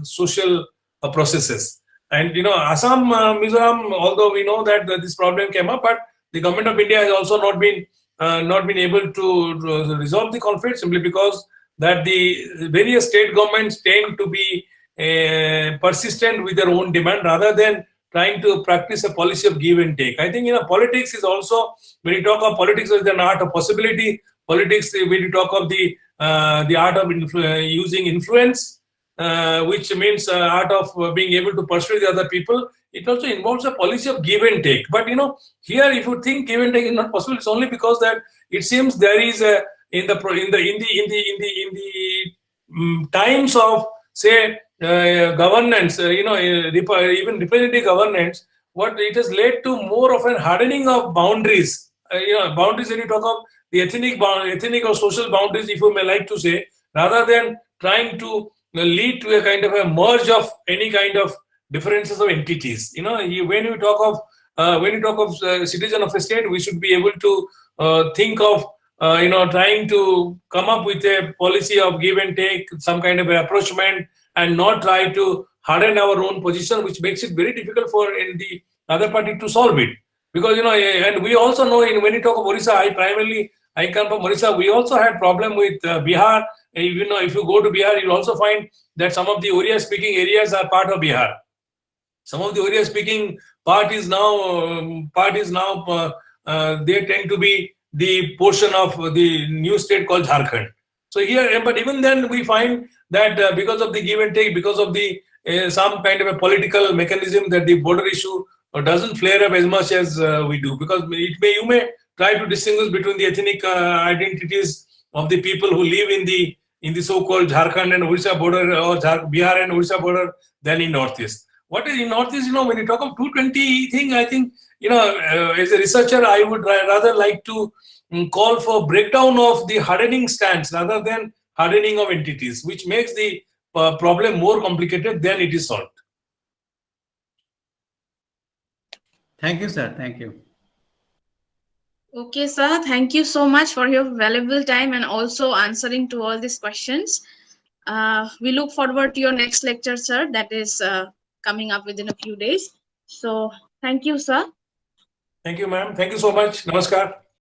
social processes. And Assam, Mizoram, although we know that this problem came up, but the government of India has also not been able to resolve the conflict, simply because that the various state governments tend to be persistent with their own demand rather than trying to practice a policy of give and take. I think politics is also, when you talk of politics as an art of possibility, politics when you talk of the art of using influence, which means art of being able to persuade the other people. It also involves a policy of give and take. But here, if you think give and take is not possible, it's only because that it seems there is a in the times of say governance, even representative governance, what it has led to more of an hardening of boundaries. Boundaries when you talk of the ethnic or social boundaries, if you may like to say, rather than trying to lead to a kind of a merge of any kind of differences of entities. When you talk of citizen of a state, we should be able to think of trying to come up with a policy of give and take, some kind of approachment, and not try to harden our own position, which makes it very difficult for the other party to solve it. Because and we also know when you talk of Orissa, I come from Orissa. We also had problem with Bihar. If you go to Bihar, you'll also find that some of the Oriya-speaking areas are part of Bihar. Some of the Oriya-speaking part is now they tend to be the portion of the new state called Jharkhand. So here, but even then, we find that because of the give and take, because of the some kind of a political mechanism, that the border issue doesn't flare up as much as we do. Because you may try to distinguish between the ethnic identities of the people who live in the so-called Jharkhand and Orissa border, or Bihar and Orissa border, than in Northeast. What is in Northeast? When you talk of 220 thing, I think as a researcher, I would rather like to call for breakdown of the hardening stance rather than hardening of entities, which makes the problem more complicated than it is solved. Thank you, sir. Thank you. Okay, sir. Thank you so much for your valuable time and also answering to all these questions. We look forward to your next lecture, sir. That is coming up within a few days. So, thank you, sir. Thank you, ma'am. Thank you so much. Namaskar.